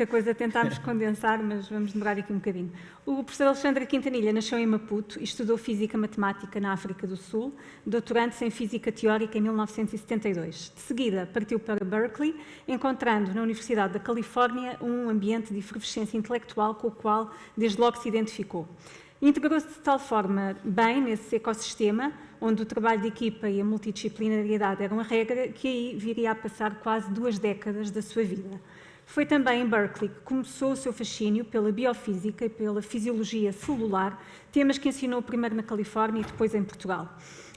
coisa, tentámos condensar, mas vamos demorar aqui um bocadinho. O professor Alexandre Quintanilha nasceu em Maputo e estudou Física Matemática na África do Sul, doutorando-se em Física Teórica em 1972. De seguida, partiu para Berkeley, encontrando na Universidade da Califórnia um ambiente de efervescência intelectual com o qual desde logo se identificou. Integrou-se de tal forma bem nesse ecossistema, onde o trabalho de equipa e a multidisciplinariedade eram a regra, que aí viria a passar quase 2 décadas da sua vida. Foi também em Berkeley que começou o seu fascínio pela biofísica e pela fisiologia celular, temas que ensinou primeiro na Califórnia e depois em Portugal.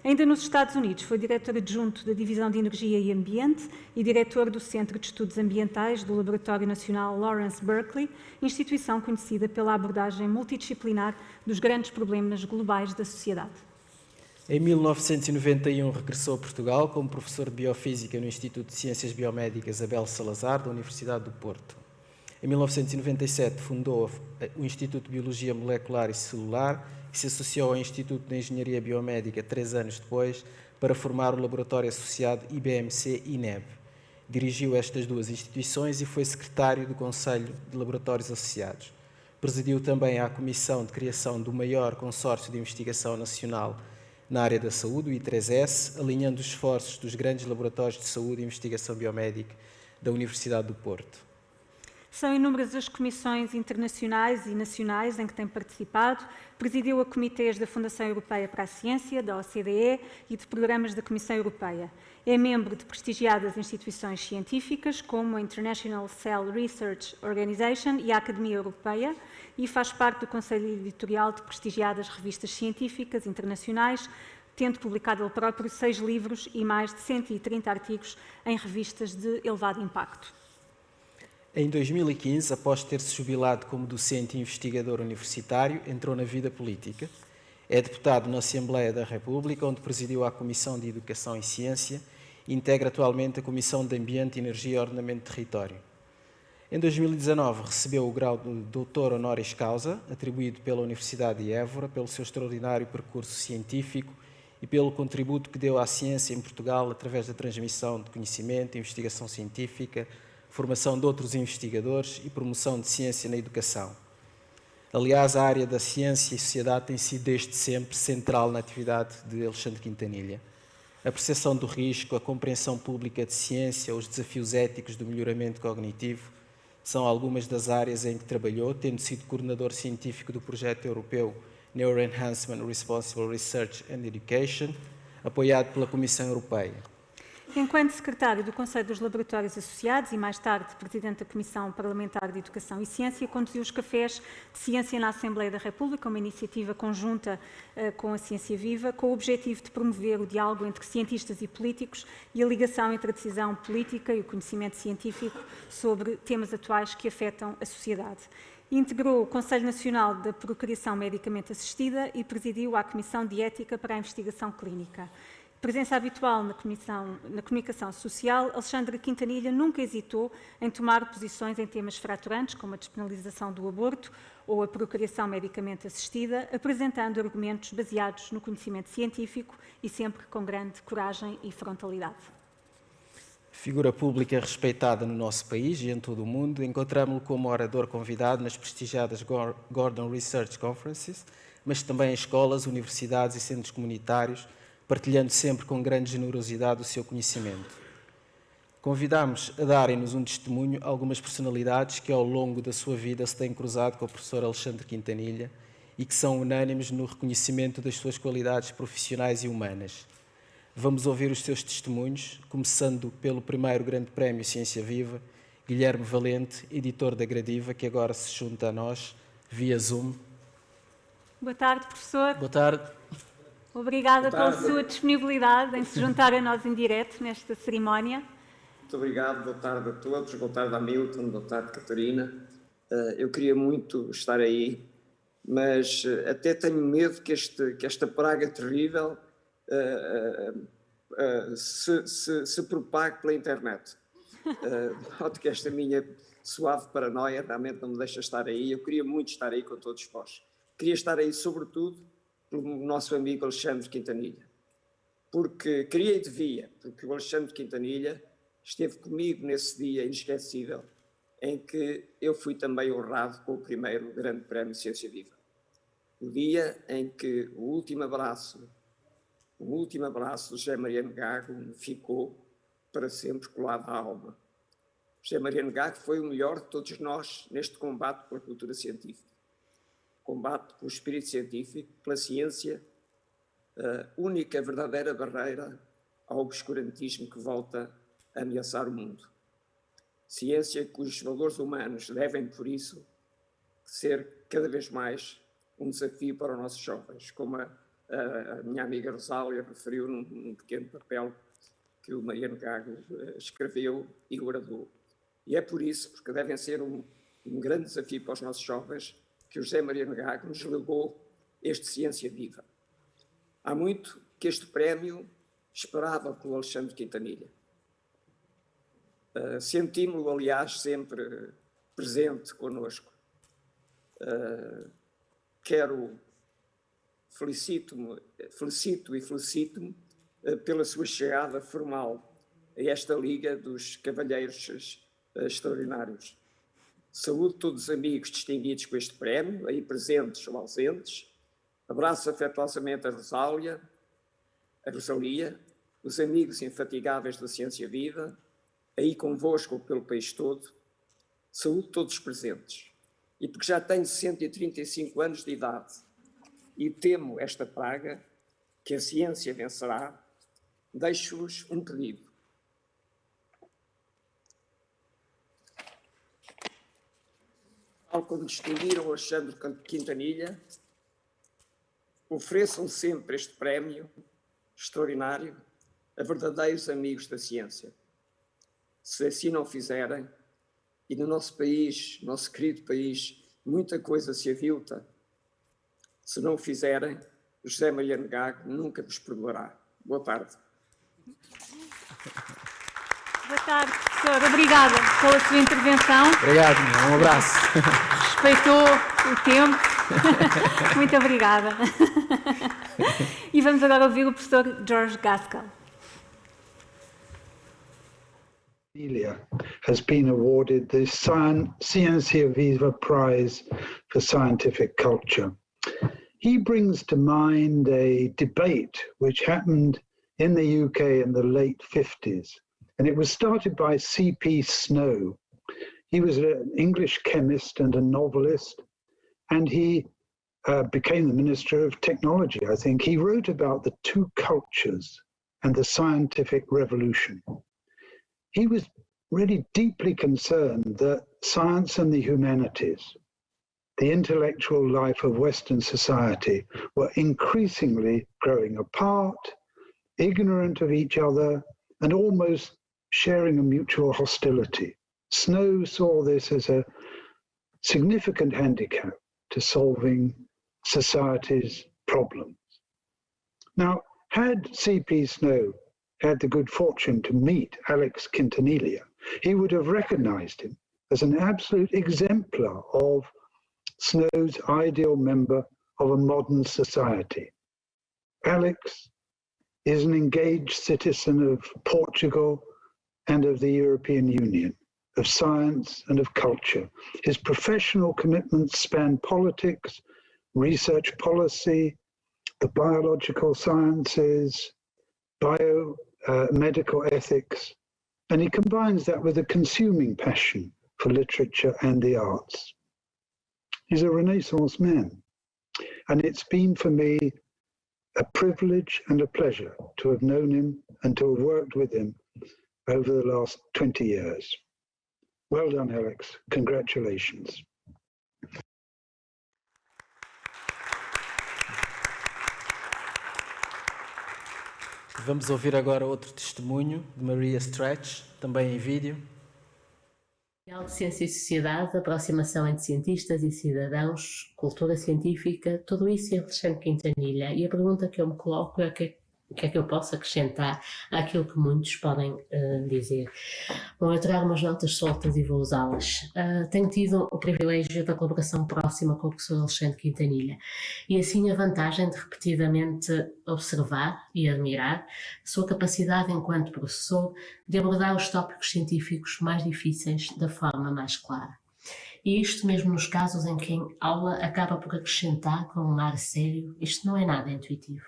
Ainda nos Estados Unidos, foi diretor adjunto da Divisão de Energia e Ambiente e diretor do Centro de Estudos Ambientais do Laboratório Nacional Lawrence Berkeley, instituição conhecida pela abordagem multidisciplinar dos grandes problemas globais da sociedade. Em 1991 regressou a Portugal como professor de Biofísica no Instituto de Ciências Biomédicas Abel Salazar, da Universidade do Porto. Em 1997 fundou o Instituto de Biologia Molecular e Celular e se associou ao Instituto de Engenharia Biomédica 3 anos depois para formar o laboratório associado IBMC-INEB. Dirigiu estas duas instituições e foi secretário do Conselho de Laboratórios Associados. Presidiu também a Comissão de Criação do maior consórcio de investigação nacional na área da saúde, o I3S, alinhando os esforços dos grandes laboratórios de saúde e investigação biomédica da Universidade do Porto. São inúmeras as comissões internacionais e nacionais em que tem participado, presidiu a comitês da Fundação Europeia para a Ciência, da OCDE e de programas da Comissão Europeia. É membro de prestigiadas instituições científicas, como a International Cell Research Organization e a Academia Europeia, e faz parte do Conselho Editorial de prestigiadas revistas científicas internacionais, tendo publicado ele próprio 6 livros e mais de 130 artigos em revistas de elevado impacto. Em 2015, após ter-se jubilado como docente e investigador universitário, entrou na vida política. É deputado na Assembleia da República, onde presidiu a Comissão de Educação e Ciência e integra atualmente a Comissão de Ambiente, Energia e Ordenamento de Território. Em 2019, recebeu o grau de Doutor Honoris Causa, atribuído pela Universidade de Évora, pelo seu extraordinário percurso científico e pelo contributo que deu à ciência em Portugal através da transmissão de conhecimento, investigação científica, formação de outros investigadores e promoção de ciência na educação. Aliás, a área da ciência e sociedade tem sido desde sempre central na atividade de Alexandre Quintanilha. A percepção do risco, a compreensão pública de ciência, os desafios éticos do melhoramento cognitivo são algumas das áreas em que trabalhou, tendo sido coordenador científico do projeto europeu Neuroenhancement Responsible Research and Education, apoiado pela Comissão Europeia. Enquanto secretário do Conselho dos Laboratórios Associados e, mais tarde, presidente da Comissão Parlamentar de Educação e Ciência, conduziu os Cafés de Ciência na Assembleia da República, uma iniciativa conjunta com a Ciência Viva, com o objetivo de promover o diálogo entre cientistas e políticos e a ligação entre a decisão política e o conhecimento científico sobre temas atuais que afetam a sociedade. Integrou o Conselho Nacional da Procriação Medicamente Assistida e presidiu a Comissão de Ética para a Investigação Clínica. Presença habitual na comunicação social, Alexandre Quintanilha nunca hesitou em tomar posições em temas fraturantes, como a despenalização do aborto ou a procriação medicamente assistida, apresentando argumentos baseados no conhecimento científico e sempre com grande coragem e frontalidade. Figura pública respeitada no nosso país e em todo o mundo, encontramos-lo como orador convidado nas prestigiadas Gordon Research Conferences, mas também em escolas, universidades e centros comunitários, partilhando sempre com grande generosidade o seu conhecimento. Convidamos a darem-nos um testemunho algumas personalidades que ao longo da sua vida se têm cruzado com o professor Alexandre Quintanilha e que são unânimes no reconhecimento das suas qualidades profissionais e humanas. Vamos ouvir os seus testemunhos, começando pelo primeiro Grande Prémio Ciência Viva, Guilherme Valente, editor da Gradiva, que agora se junta a nós via Zoom. Boa tarde, professor. Boa tarde. Obrigada pela sua disponibilidade em se juntar a nós em direto nesta cerimónia. Muito obrigado, boa tarde a todos, boa tarde a Milton, boa tarde Catarina. Eu queria muito estar aí, mas até tenho medo que esta praga terrível se propague pela internet. Noto que esta minha suave paranoia realmente não me deixa estar aí. Eu queria muito estar aí com todos vós. Queria estar aí, sobretudo, pelo nosso amigo Alexandre Quintanilha. Porque queria e devia, porque o Alexandre Quintanilha esteve comigo nesse dia inesquecível em que eu fui também honrado com o primeiro Grande Prémio Ciência Viva. O dia em que o último abraço do José Mariano Gago me ficou para sempre colado à alma. José Mariano Gago foi o melhor de todos nós neste combate pela cultura científica. Combate pelo espírito científico, pela ciência, a única verdadeira barreira ao obscurantismo que volta a ameaçar o mundo. Ciência cujos valores humanos devem, por isso, ser cada vez mais um desafio para os nossos jovens, como a A minha amiga Rosália referiu num pequeno papel que o Mariano Gago escreveu e guardou. E é por isso, porque devem ser um grande desafio para os nossos jovens, que o José Mariano Gago nos legou este Ciência Viva. Há muito que este prémio esperava pelo Alexandre Quintanilha. Sentimos-lo, aliás, sempre presente connosco. Felicito e felicito-me pela sua chegada formal a esta Liga dos Cavalheiros Extraordinários. Saúdo todos os amigos distinguidos com este prémio, aí presentes ou ausentes. Abraço afetuosamente a Rosália, a Rosalia, os amigos infatigáveis da Ciência Viva, aí convosco pelo país todo. Saúdo todos os presentes. E porque já tenho 135 anos de idade e temo esta praga, que a ciência vencerá, deixo-vos um pedido. Tal como distinguiram o Alexandre Quintanilha, ofereçam sempre este prémio extraordinário a verdadeiros amigos da ciência. Se assim não fizerem, e no nosso país, nosso querido país, muita coisa se avilta, se não o fizerem, José Mariano Gago nunca vos perdoará. Boa tarde. Boa tarde, professor. Obrigada pela sua intervenção. Obrigado, um abraço. Respeitou o tempo. Muito obrigada. E vamos agora ouvir o professor George Gaskell. Has been awarded the Ciência Viva Prize for Scientific Culture. He brings to mind a debate which happened in the UK in the late 50s, and it was started by C.P. Snow. He was an English chemist and a novelist, and he became the Minister of Technology, I think. He wrote about the two cultures and the scientific revolution. He was really deeply concerned that science and the humanities, the intellectual life of Western society, were increasingly growing apart, ignorant of each other, and almost sharing a mutual hostility. Snow saw this as a significant handicap to solving society's problems. Now, had C.P. Snow had the good fortune to meet Alex Quintanilla, he would have recognized him as an absolute exemplar of Snow's ideal member of a modern society. Alex is an engaged citizen of Portugal and of the European Union, of science and of culture. His professional commitments span politics, research policy, the biological sciences, medical ethics, and he combines that with a consuming passion for literature and the arts. He's a Renaissance man, and it's been for me a privilege and a pleasure to have known him and to have worked with him over the last 20 years. Well done, Alex. Congratulations. Vamos ouvir agora outro testemunho de Maria Stretch, também em vídeo. Diálogo de Ciência e Sociedade, aproximação entre cientistas e cidadãos, cultura científica, tudo isso em Alexandre Quintanilla. E a pergunta que eu me coloco é o que é que eu posso acrescentar àquilo que muitos podem dizer. Bom, eu trago umas notas soltas e vou usá-las. Tenho tido o privilégio da colaboração próxima com o professor Alexandre Quintanilla e assim a vantagem de repetidamente observar e admirar a sua capacidade enquanto professor de abordar os tópicos científicos mais difíceis da forma mais clara. E isto mesmo nos casos em que em aula acaba por acrescentar com um ar sério, isto não é nada intuitivo.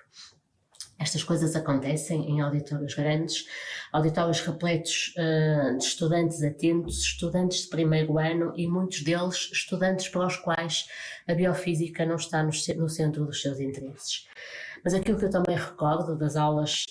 Estas coisas acontecem em auditórios grandes, auditórios repletos de estudantes atentos, estudantes de primeiro ano e muitos deles estudantes para os quais a biofísica não está no centro dos seus interesses. Mas aquilo que eu também recordo das aulas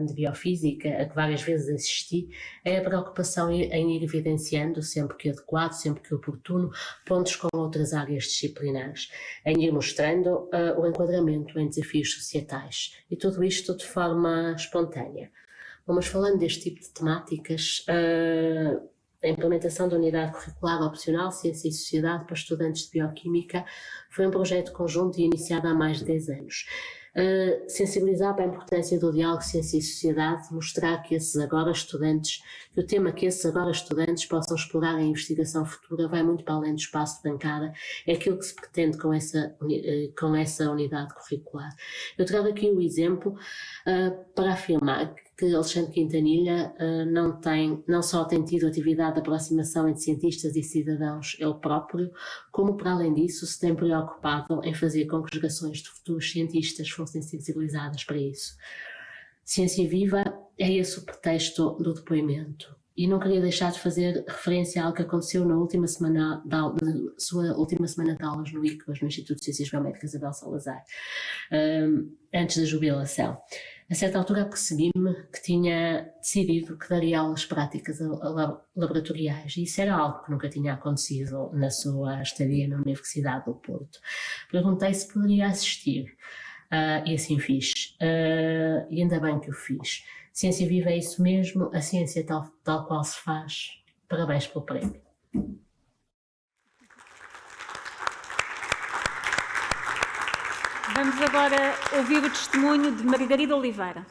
de biofísica, a que várias vezes assisti, é a preocupação em ir evidenciando, sempre que adequado, sempre que oportuno, pontos com outras áreas disciplinares, em ir mostrando o enquadramento em desafios societais, e tudo isto de forma espontânea. Bom, mas falando deste tipo de temáticas, a implementação da unidade curricular opcional Ciência e Sociedade para estudantes de Bioquímica foi um projeto conjunto e iniciado há mais de 10 anos. Sensibilizar para a importância do diálogo Ciência e Sociedade, mostrar que o tema que esses agora estudantes possam explorar em investigação futura vai muito para além do espaço de bancada, é aquilo que se pretende com essa unidade curricular. Eu trago aqui o exemplo para afirmar que Alexandre Quintanilha não só tem tido atividade de aproximação entre cientistas e cidadãos ele próprio, como para além disso se tem preocupado em fazer com que gerações de futuros cientistas fossem sensibilizadas para isso. Ciência Viva é esse o pretexto do depoimento. E não queria deixar de fazer referência a algo que aconteceu na sua última semana de aulas no ICBAS, no Instituto de Ciências Biomédicas Abel Salazar, antes da jubilação. A certa altura apercebi-me que tinha decidido que daria aulas práticas laboratoriais, e isso era algo que nunca tinha acontecido na sua estadia na Universidade do Porto. Perguntei se poderia assistir, e assim fiz, e ainda bem que o fiz. Ciência Viva é isso mesmo, a ciência tal qual se faz. Parabéns pelo prémio. Vamos agora ouvir o testemunho de Margarida Oliveira.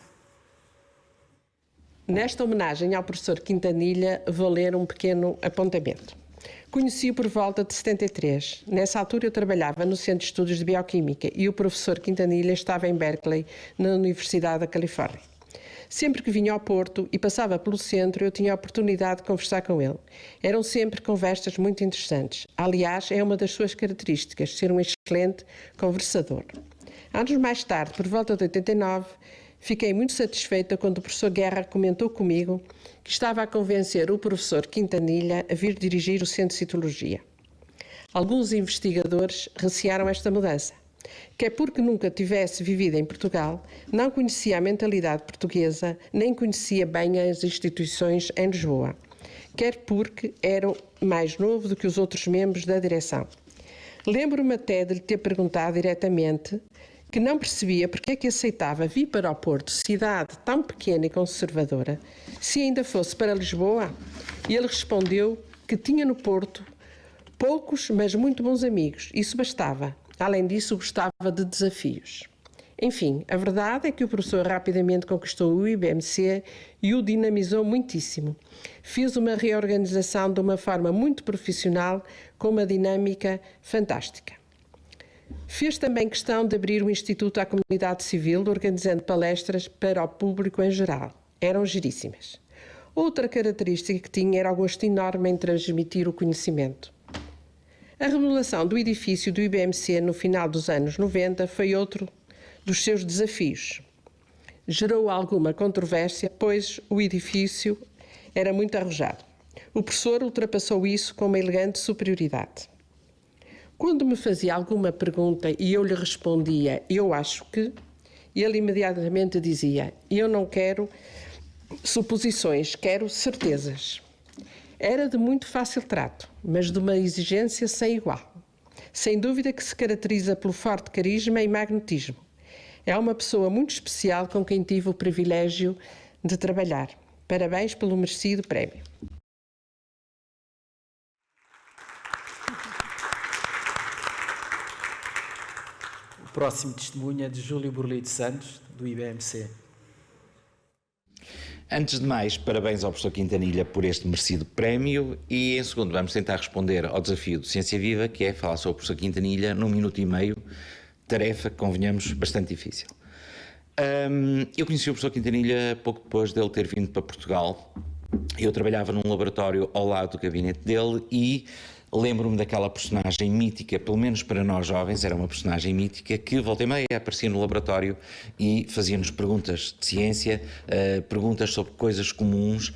Nesta homenagem ao professor Quintanilha, vou ler um pequeno apontamento. Conheci-o por volta de 73. Nessa altura eu trabalhava no Centro de Estudos de Bioquímica e o professor Quintanilha estava em Berkeley, na Universidade da Califórnia. Sempre que vinha ao Porto e passava pelo centro, eu tinha a oportunidade de conversar com ele. Eram sempre conversas muito interessantes. Aliás, é uma das suas características, ser um excelente conversador. Anos mais tarde, por volta de 89, fiquei muito satisfeita quando o professor Guerra comentou comigo que estava a convencer o professor Quintanilha a vir dirigir o Centro de Citologia. Alguns investigadores recearam esta mudança, quer porque nunca tivesse vivido em Portugal, não conhecia a mentalidade portuguesa, nem conhecia bem as instituições em Lisboa, quer porque era mais novo do que os outros membros da direção. Lembro-me até de lhe ter perguntado diretamente que não percebia porque é que aceitava vir para o Porto, cidade tão pequena e conservadora, se ainda fosse para Lisboa. E ele respondeu que tinha no Porto poucos, mas muito bons amigos. Isso bastava. Além disso, gostava de desafios. Enfim, a verdade é que o professor rapidamente conquistou o IBMC e o dinamizou muitíssimo. Fez uma reorganização de uma forma muito profissional, com uma dinâmica fantástica. Fez também questão de abrir o Instituto à comunidade civil, organizando palestras para o público em geral. Eram giríssimas. Outra característica que tinha era o gosto enorme em transmitir o conhecimento. A remodelação do edifício do IBMC no final dos anos 90 foi outro dos seus desafios. Gerou alguma controvérsia, pois o edifício era muito arrojado. O professor ultrapassou isso com uma elegante superioridade. Quando me fazia alguma pergunta e eu lhe respondia, eu acho que, ele imediatamente dizia, eu não quero suposições, quero certezas. Era de muito fácil trato, mas de uma exigência sem igual. Sem dúvida que se caracteriza pelo forte carisma e magnetismo. É uma pessoa muito especial com quem tive o privilégio de trabalhar. Parabéns pelo merecido prémio. O próximo testemunho é de Júlio Burlito Santos, do IBMC. Antes de mais, parabéns ao professor Quintanilha por este merecido prémio e, em segundo, vamos tentar responder ao desafio de Ciência Viva, que é falar sobre o professor Quintanilha num minuto e meio, tarefa que, convenhamos, bastante difícil. Eu conheci o professor Quintanilha pouco depois dele ter vindo para Portugal. Eu trabalhava num laboratório ao lado do gabinete dele e Lembro-me daquela personagem mítica, pelo menos para nós jovens, era uma personagem mítica que volta e meia aparecia no laboratório e fazia-nos perguntas de ciência, perguntas sobre coisas comuns,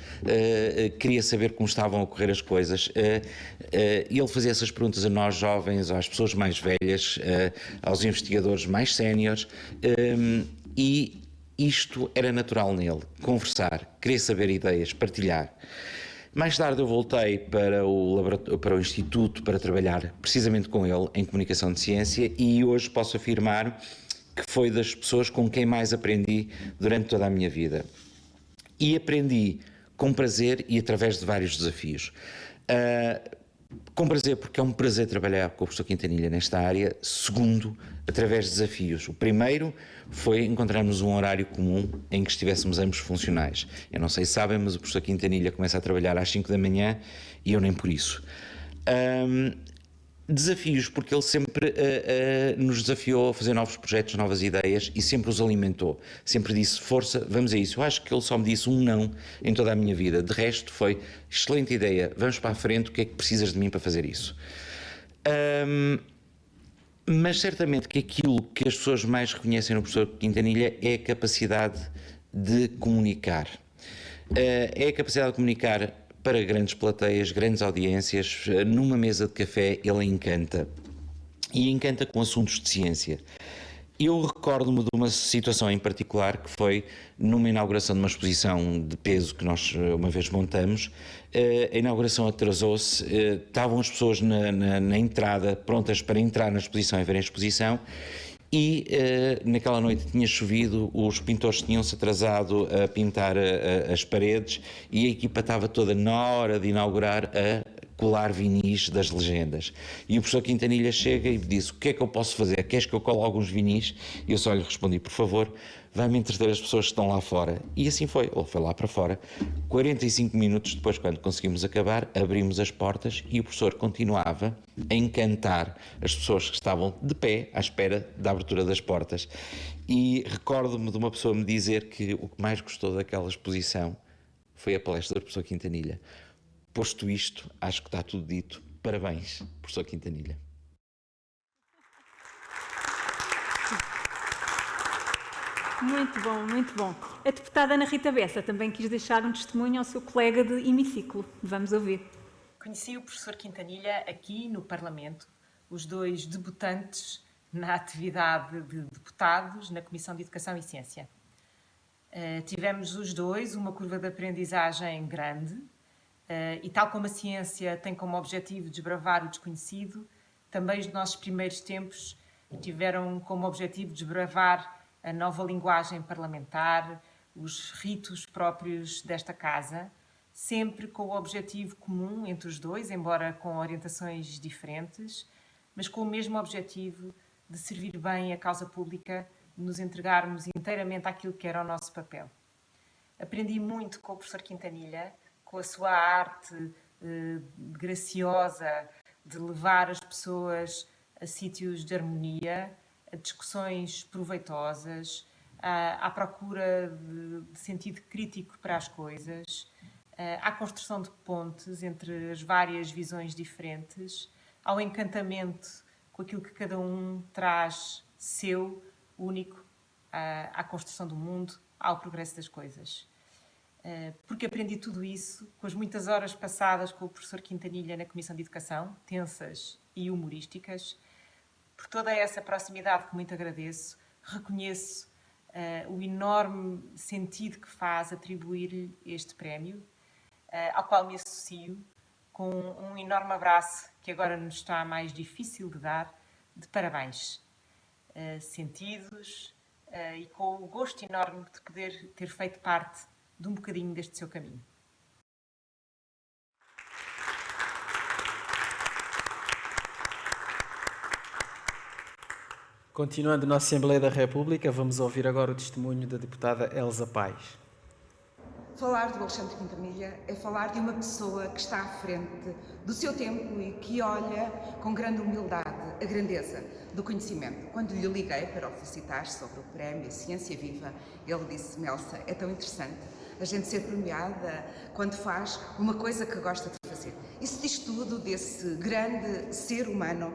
queria saber como estavam a ocorrer as coisas. E ele fazia essas perguntas a nós jovens, às pessoas mais velhas, aos investigadores mais séniores, e isto era natural nele, conversar, querer saber ideias, partilhar. Mais tarde eu voltei para o Instituto para trabalhar precisamente com ele em comunicação de ciência e hoje posso afirmar que foi das pessoas com quem mais aprendi durante toda a minha vida. E aprendi com prazer e através de vários desafios. Com prazer, porque é um prazer trabalhar com o professor Quintanilha nesta área. Segundo, através de desafios. O primeiro foi encontrarmos um horário comum em que estivéssemos ambos funcionais. Eu não sei se sabem, mas o professor Quintanilha começa a trabalhar às 5 da manhã e eu nem por isso. Desafios, porque ele sempre nos desafiou a fazer novos projetos, novas ideias e sempre os alimentou. Sempre disse, força, vamos a isso. Eu acho que ele só me disse um não em toda a minha vida. De resto foi, excelente ideia, vamos para a frente, o que é que precisas de mim para fazer isso? Mas certamente que aquilo que as pessoas mais reconhecem no professor Quintanilha é a capacidade de comunicar. É a capacidade de comunicar para grandes plateias, grandes audiências. Numa mesa de café ele encanta. E encanta com assuntos de ciência. Eu recordo-me de uma situação em particular que foi numa inauguração de uma exposição de peso que nós uma vez montamos. A inauguração atrasou-se, estavam as pessoas na entrada, prontas para entrar na exposição e verem a exposição, e naquela noite tinha chovido, os pintores tinham-se atrasado a pintar as paredes e a equipa estava toda na hora de inaugurar a colar vinis das legendas. E o professor Quintanilha chega e disse, o que é que eu posso fazer? Queres que eu cole alguns vinis? E eu só lhe respondi, por favor, vai-me entreter as pessoas que estão lá fora. E assim foi, ele foi lá para fora. 45 minutos depois, quando conseguimos acabar, abrimos as portas e o professor continuava a encantar as pessoas que estavam de pé à espera da abertura das portas. E recordo-me de uma pessoa me dizer que o que mais gostou daquela exposição foi a palestra do professor Quintanilha. Posto isto, acho que está tudo dito. Parabéns, professor Quintanilha. Muito bom, muito bom. A deputada Ana Rita Bessa também quis deixar um testemunho ao seu colega de hemiciclo. Vamos ouvir. Conheci o professor Quintanilha aqui no Parlamento, os dois debutantes na atividade de deputados na Comissão de Educação e Ciência. Tivemos os dois uma curva de aprendizagem grande, e tal como a ciência tem como objetivo desbravar o desconhecido, também os nossos primeiros tempos tiveram como objetivo desbravar a nova linguagem parlamentar, os ritos próprios desta casa, sempre com o objetivo comum entre os dois, embora com orientações diferentes, mas com o mesmo objetivo de servir bem a causa pública, de nos entregarmos inteiramente àquilo que era o nosso papel. Aprendi muito com o professor Quintanilha, com a sua arte graciosa de levar as pessoas a sítios de harmonia, a discussões proveitosas, à procura de sentido crítico para as coisas, à construção de pontes entre as várias visões diferentes, ao encantamento com aquilo que cada um traz seu, único, à construção do mundo, ao progresso das coisas. Porque aprendi tudo isso com as muitas horas passadas com o professor Quintanilha na Comissão de Educação, tensas e humorísticas. Por toda essa proximidade que muito agradeço, reconheço o enorme sentido que faz atribuir este prémio, ao qual me associo com um enorme abraço que agora nos está mais difícil de dar, de parabéns. Sentidos e com o gosto enorme de poder ter feito parte de um bocadinho deste seu caminho. Continuando na Assembleia da República, vamos ouvir agora o testemunho da deputada Elsa Paes. Falar do Alexandre Quintanilha é falar de uma pessoa que está à frente do seu tempo e que olha com grande humildade a grandeza do conhecimento. Quando lhe liguei para o felicitar sobre o prémio Ciência Viva, ele disse-me, Elsa, é tão interessante a gente ser premiada quando faz uma coisa que gosta de fazer. Isso diz tudo desse grande ser humano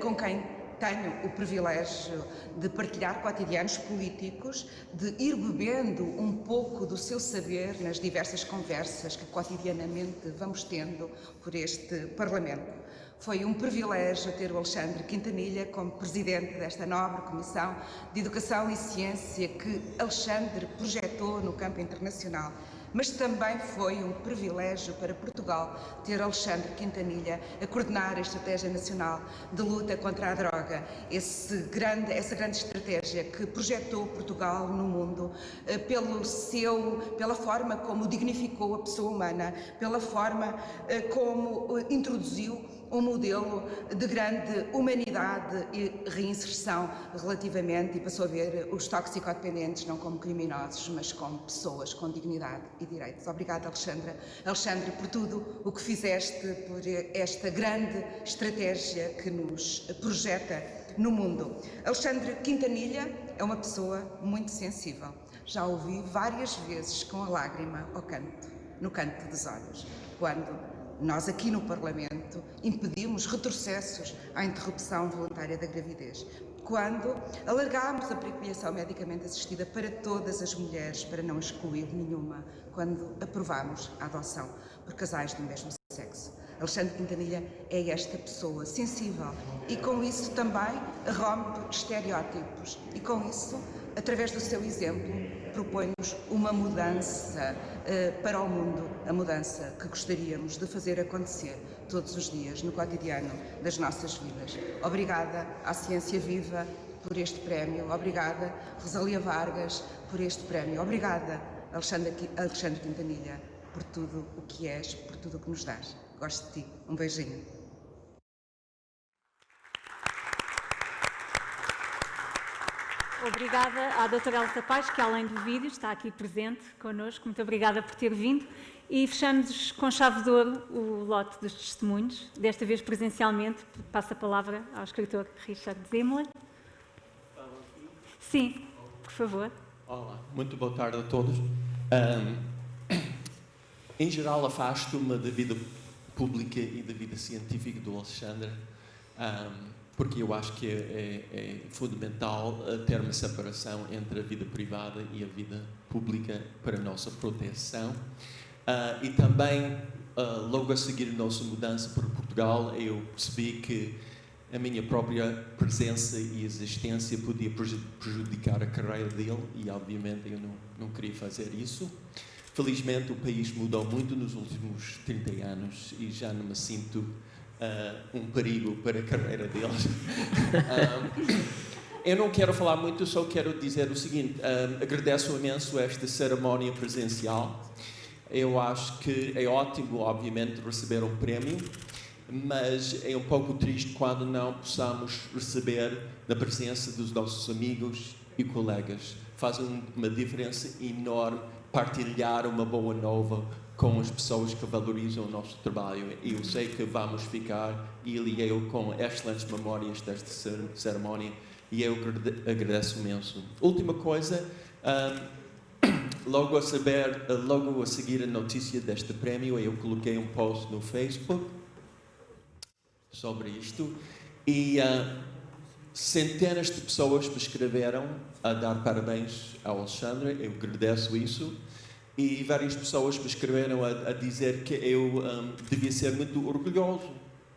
com quem tenho o privilégio de partilhar cotidianos políticos, de ir bebendo um pouco do seu saber nas diversas conversas que cotidianamente vamos tendo por este Parlamento. Foi um privilégio ter o Alexandre Quintanilha como presidente desta nobre Comissão de Educação e Ciência que Alexandre projetou no campo internacional. Mas também foi um privilégio para Portugal ter Alexandre Quintanilha a coordenar a Estratégia Nacional de Luta contra a Droga, essa grande estratégia que projetou Portugal no mundo pela forma como dignificou a pessoa humana, pela forma como introduziu um modelo de grande humanidade e reinserção relativamente, e passou a ver os toxicodependentes não como criminosos, mas como pessoas com dignidade e direitos. Obrigada, Alexandre, por tudo o que fizeste, por esta grande estratégia que nos projeta no mundo. Alexandre Quintanilha é uma pessoa muito sensível. Já ouvi várias vezes com a lágrima no canto dos olhos, quando nós aqui no Parlamento impedimos retrocessos à interrupção voluntária da gravidez, quando alargámos a procriação medicamente assistida para todas as mulheres, para não excluir nenhuma, quando aprovámos a adoção por casais do mesmo sexo. Alexandre Quintanilha é esta pessoa sensível e com isso também rompe estereótipos e com isso, através do seu exemplo, propõe-nos uma mudança para o mundo, a mudança que gostaríamos de fazer acontecer todos os dias no cotidiano das nossas vidas. Obrigada à Ciência Viva por este prémio, obrigada Rosália Vargas por este prémio, obrigada Alexandre Quintanilha por tudo o que és, por tudo o que nos dás. Gosto de ti. Um beijinho. Obrigada à doutora Elsa Paes, que além do vídeo está aqui presente connosco. Muito obrigada por ter vindo. E fechamos com chave de ouro o lote dos testemunhos, desta vez presencialmente. Passo a palavra ao escritor Richard Zimler. Sim, por favor. Olá, muito boa tarde a todos. Em geral, afasto-me da vida pública e da vida científica do Alexandre, porque eu acho que é fundamental ter uma separação entre a vida privada e a vida pública para a nossa proteção. E também, logo a seguir a nossa mudança para Portugal, eu percebi que a minha própria presença e existência podia prejudicar a carreira dele e, obviamente, eu não queria fazer isso. Felizmente, o país mudou muito nos últimos 30 anos e já não me sinto um perigo para a carreira deles. Eu não quero falar muito, só quero dizer o seguinte. Agradeço imenso esta cerimónia presencial. Eu acho que é ótimo, obviamente, receber um prémio, mas é um pouco triste quando não possamos receber da presença dos nossos amigos e colegas. Faz uma diferença enorme partilhar uma boa nova com as pessoas que valorizam o nosso trabalho. E eu sei que vamos ficar, ele e eu, com excelentes memórias desta cerimónia, e eu agradeço imenso. Última coisa, logo a seguir a notícia deste prémio, eu coloquei um post no Facebook sobre isto, e centenas de pessoas me escreveram a dar parabéns ao Alexandre, eu agradeço isso, e várias pessoas me escreveram a dizer que eu devia ser muito orgulhoso,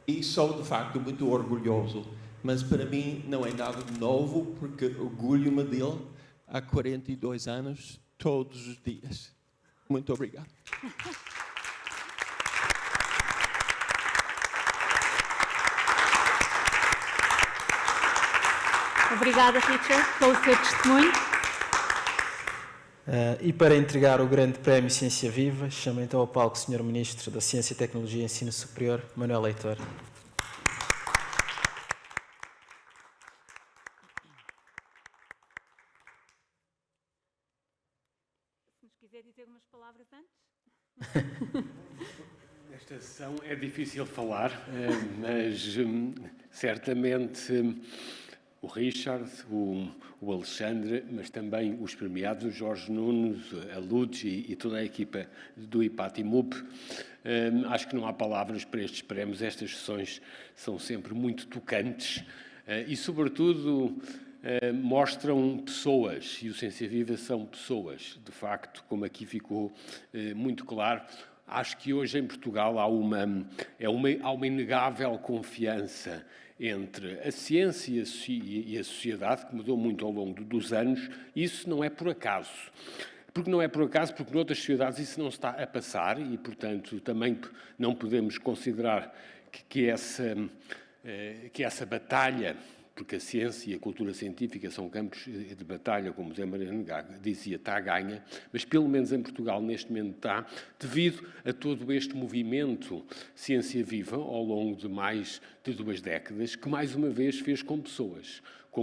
e sou de facto muito orgulhoso, mas para mim não é nada de novo, porque orgulho-me dele há 42 anos, todos os dias. Muito obrigado. Obrigada, Richard, pelo seu testemunho. E para entregar o grande prémio Ciência Viva, chamo então ao palco o Sr. Ministro da Ciência, Tecnologia e Ensino Superior, Manuel Leitor. Se nos quiser dizer umas palavras antes. Nesta sessão é difícil falar, mas certamente o Richard, o Alexandre, mas também os premiados, o Jorge Nuno, a Lutz e toda a equipa do IPATIMUP. Acho que não há palavras para estes prémios. Estas sessões são sempre muito tocantes e, sobretudo, mostram pessoas, e o Ciência Viva são pessoas, de facto, como aqui ficou muito claro. Acho que hoje em Portugal há uma inegável confiança entre a ciência e a sociedade, que mudou muito ao longo dos anos. Isso não é por acaso. Porque não é por acaso, porque noutras sociedades isso não está a passar e, portanto, também não podemos considerar que essa batalha, porque a ciência e a cultura científica são campos de batalha, como Zé Mariano Gaga dizia, está a ganha, mas pelo menos em Portugal neste momento está, devido a todo este movimento Ciência Viva, ao longo de mais de 2 décadas, que mais uma vez fez com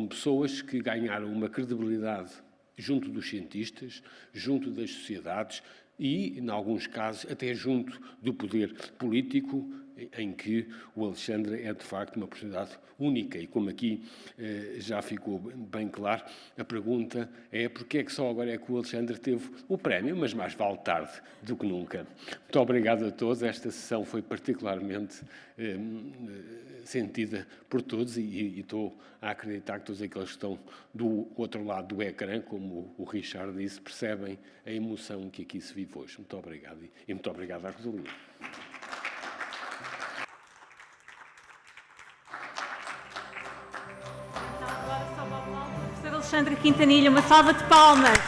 pessoas que ganharam uma credibilidade junto dos cientistas, junto das sociedades e, em alguns casos, até junto do poder político, em que o Alexandre é, de facto, uma personalidade única. E como aqui já ficou bem claro, a pergunta é porque é que só agora é que o Alexandre teve o prémio, mas mais vale tarde do que nunca. Muito obrigado a todos. Esta sessão foi particularmente sentida por todos e estou a acreditar que todos aqueles que estão do outro lado do ecrã, como o Richard disse, percebem a emoção que aqui se vive hoje. Muito obrigado e muito obrigado à Rosalina. Professor Alexandre Quintanilha, uma salva de palmas.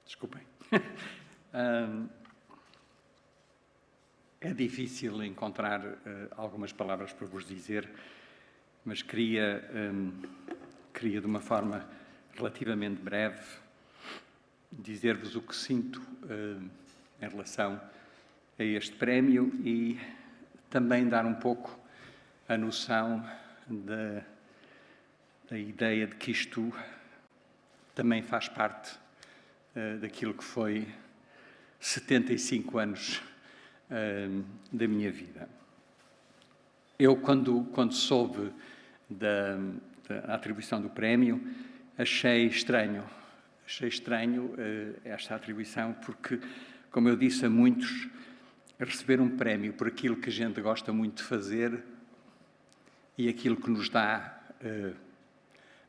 Desculpem. É difícil encontrar algumas palavras para vos dizer, mas queria de uma forma relativamente breve dizer-vos o que sinto em relação a este prémio e também dar um pouco a noção da ideia de que isto também faz parte daquilo que foi 75 anos da minha vida. Eu, quando soube da atribuição do prémio, achei estranho esta atribuição, porque, como eu disse a muitos, receber um prémio por aquilo que a gente gosta muito de fazer e aquilo que nos dá,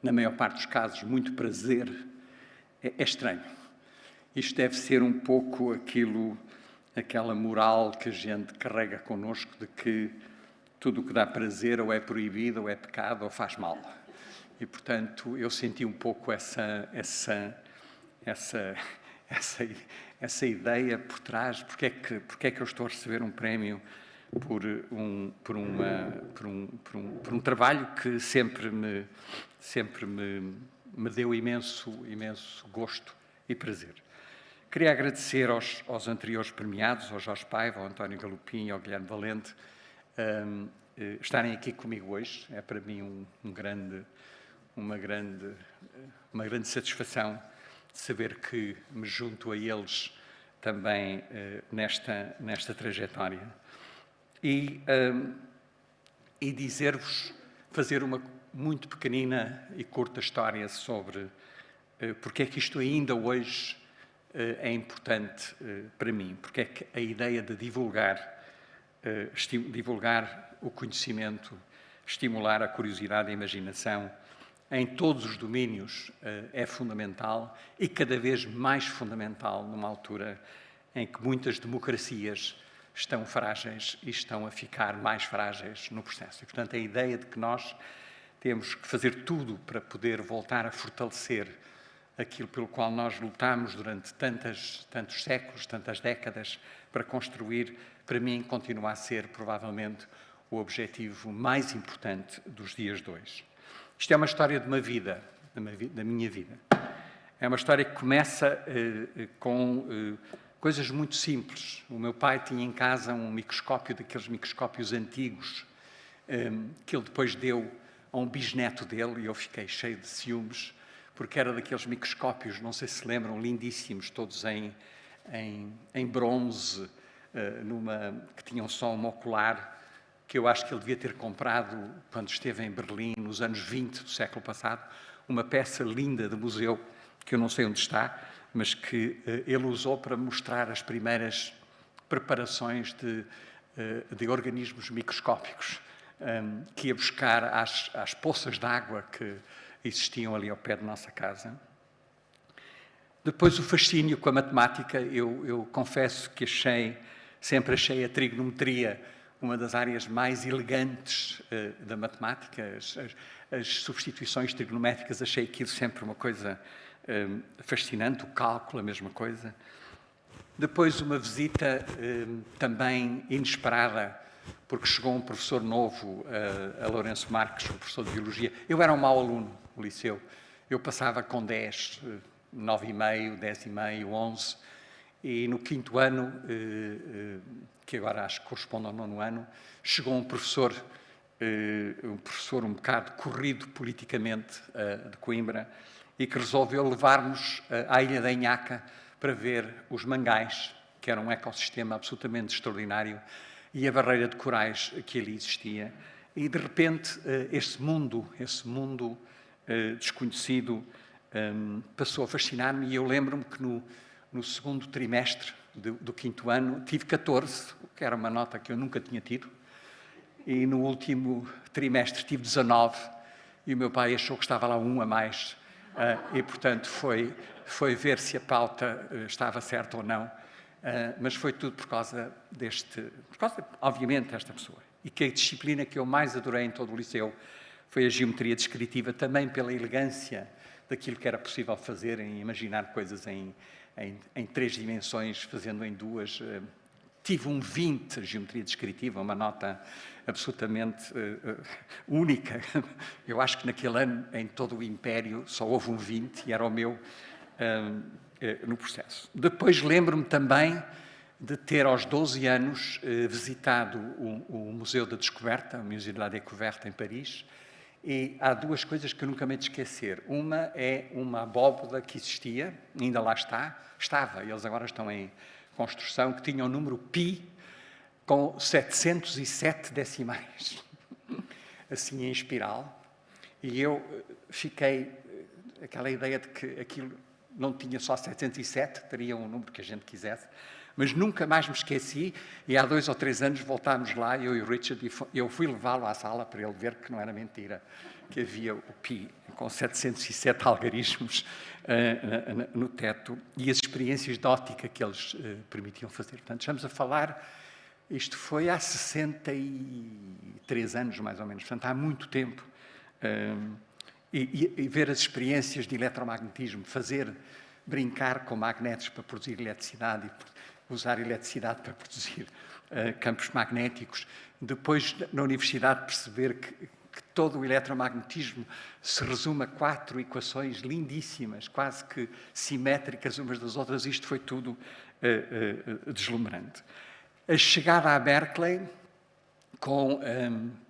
na maior parte dos casos, muito prazer, é estranho. Isto deve ser um pouco aquela moral que a gente carrega connosco de que tudo o que dá prazer ou é proibido, ou é pecado, ou faz mal. E, portanto, eu senti um pouco essa ideia por trás. Porque é que eu estou a receber um prémio por um trabalho que sempre me deu imenso gosto e prazer. Queria agradecer aos anteriores premiados, ao Jorge Paiva, ao António Galopim e ao Guilherme Valente, estarem aqui comigo hoje. É para mim uma grande satisfação saber que me junto a eles também nesta trajetória. E dizer-vos, fazer uma muito pequenina e curta história sobre porque é que isto ainda hoje é importante para mim, porque é que a ideia de divulgar o conhecimento, estimular a curiosidade e a imaginação em todos os domínios é fundamental e cada vez mais fundamental numa altura em que muitas democracias estão frágeis e estão a ficar mais frágeis no processo. E, portanto, a ideia de que nós temos que fazer tudo para poder voltar a fortalecer aquilo pelo qual nós lutamos durante tantos séculos, tantas décadas, para construir, para mim, continua a ser, provavelmente, o objetivo mais importante dos dias de hoje. Isto é uma história de uma vida, da minha vida. É uma história que começa com coisas muito simples. O meu pai tinha em casa um microscópio, daqueles microscópios antigos, que ele depois deu a um bisneto dele, e eu fiquei cheio de ciúmes, porque era daqueles microscópios, não sei se lembram, lindíssimos, todos em bronze, que tinham só um ocular, que eu acho que ele devia ter comprado quando esteve em Berlim, nos anos 20 do século passado, uma peça linda de museu, que eu não sei onde está, mas que ele usou para mostrar as primeiras preparações de organismos microscópicos, que ia buscar às poças de água que existiam ali ao pé de nossa casa. Depois o fascínio com a matemática, eu confesso que sempre achei a trigonometria uma das áreas mais elegantes da matemática. As substituições trigonométricas, achei aquilo sempre uma coisa fascinante, o cálculo, a mesma coisa. Depois uma visita também inesperada, porque chegou um professor novo, a Lourenço Marques, um professor de Biologia. Eu era um mau aluno no liceu. Eu passava com 10, 9,5, 10,5, 11. E no 5º ano, que agora acho que corresponde ao 9º ano, chegou um professor um bocado corrido politicamente de Coimbra, e que resolveu levar-nos à Ilha da Inhaca para ver os mangais, que era um ecossistema absolutamente extraordinário, e a barreira de corais que ali existia. E, de repente, esse mundo desconhecido passou a fascinar-me, e eu lembro-me que no 2º trimestre do 5º ano tive 14, que era uma nota que eu nunca tinha tido, e no último trimestre tive 19, e o meu pai achou que estava lá um a mais, e, portanto, foi ver se a pauta estava certa ou não, mas foi tudo por causa, obviamente, desta pessoa. E que a disciplina que eu mais adorei em todo o liceu foi a geometria descritiva, também pela elegância daquilo que era possível fazer, em imaginar coisas em 3 dimensões, fazendo em 2. Tive um 20 de geometria descritiva, uma nota absolutamente única. Eu acho que naquele ano, em todo o Império, só houve um 20, e era o meu no processo. Depois lembro-me também de ter, aos 12 anos, visitado o Museu da Descoberta, o Musée de la Découverte, em Paris, e há 2 coisas que eu nunca me hei de esquecer. Uma é uma abóboda que existia, ainda lá estava, eles agora estão em construção, que tinha o número π com 707 decimais, assim em espiral, e eu fiquei, aquela ideia de que aquilo não tinha só 707, teria um número que a gente quisesse, mas nunca mais me esqueci, e há 2 ou 3 anos voltámos lá, eu e o Richard, e eu fui levá-lo à sala para ele ver que não era mentira, que havia o π com 707 algarismos no teto, e as experiências de óptica que eles permitiam fazer. Portanto, estamos a falar, isto foi há 63 anos, mais ou menos, portanto, há muito tempo, e ver as experiências de eletromagnetismo, brincar com magnetos para produzir eletricidade, e usar eletricidade para produzir campos magnéticos. Depois, na universidade, perceber que todo o eletromagnetismo se resume a 4 equações lindíssimas, quase que simétricas umas das outras. Isto foi tudo deslumbrante. A chegada à Berkeley, com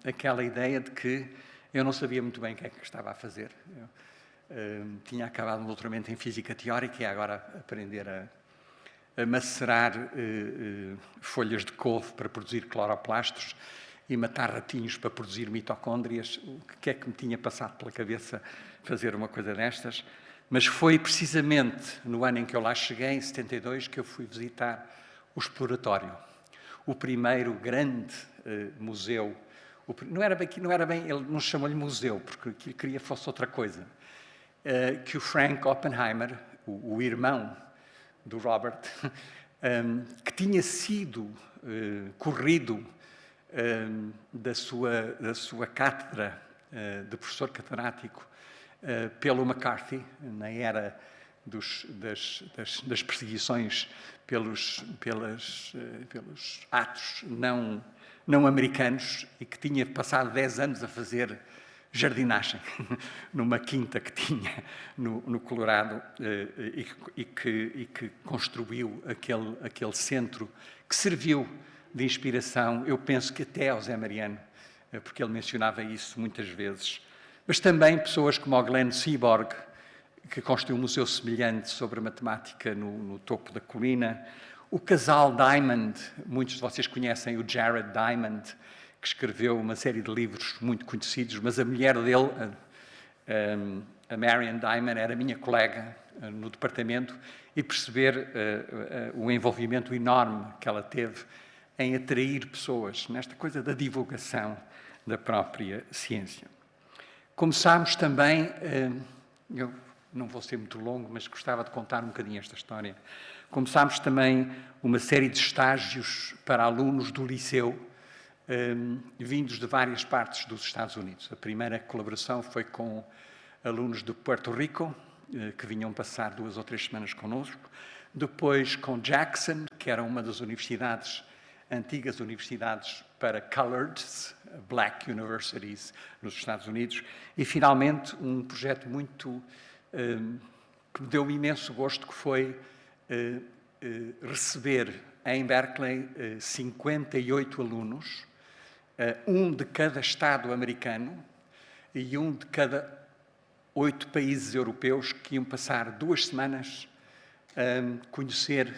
aquela ideia de que eu não sabia muito bem o que é que estava a fazer. Tinha acabado um doutoramento em Física Teórica e agora aprender a macerar folhas de couve para produzir cloroplastos e matar ratinhos para produzir mitocôndrias. O que é que me tinha passado pela cabeça fazer uma coisa destas? Mas foi precisamente no ano em que eu lá cheguei, em 72, que eu fui visitar o Exploratório, o primeiro grande museu. Não era bem, ele não chamou-lhe museu, porque queria que fosse outra coisa. Que o Frank Oppenheimer, o irmão do Robert, que tinha sido corrido da sua cátedra de professor catedrático pelo McCarthy, na era das perseguições pelos atos não americanos e que tinha passado 10 anos a fazer jardinagem numa quinta que tinha no Colorado e que construiu aquele centro que serviu de inspiração, eu penso que até ao Zé Mariano, porque ele mencionava isso muitas vezes, mas também pessoas como o Glenn Seaborg, que construiu um museu semelhante sobre a matemática no topo da colina, o casal Diamond, muitos de vocês conhecem o Jared Diamond, que escreveu uma série de livros muito conhecidos, mas a mulher dele, a Marian Diamond, era minha colega no departamento, e perceber o envolvimento enorme que ela teve em atrair pessoas nesta coisa da divulgação da própria ciência. Começámos também, eu não vou ser muito longo, mas gostava de contar um bocadinho esta história. Começámos também uma série de estágios para alunos do liceu, vindos de várias partes dos Estados Unidos. A primeira colaboração foi com alunos de Puerto Rico, que vinham passar 2 ou 3 semanas connosco. Depois com Jackson, que era uma das antigas universidades para coloreds, Black Universities, nos Estados Unidos. E, finalmente, um projeto que me deu imenso gosto, que foi receber em Berkeley 58 alunos, um de cada estado americano e um de cada 8 países europeus, que iam passar 2 semanas a conhecer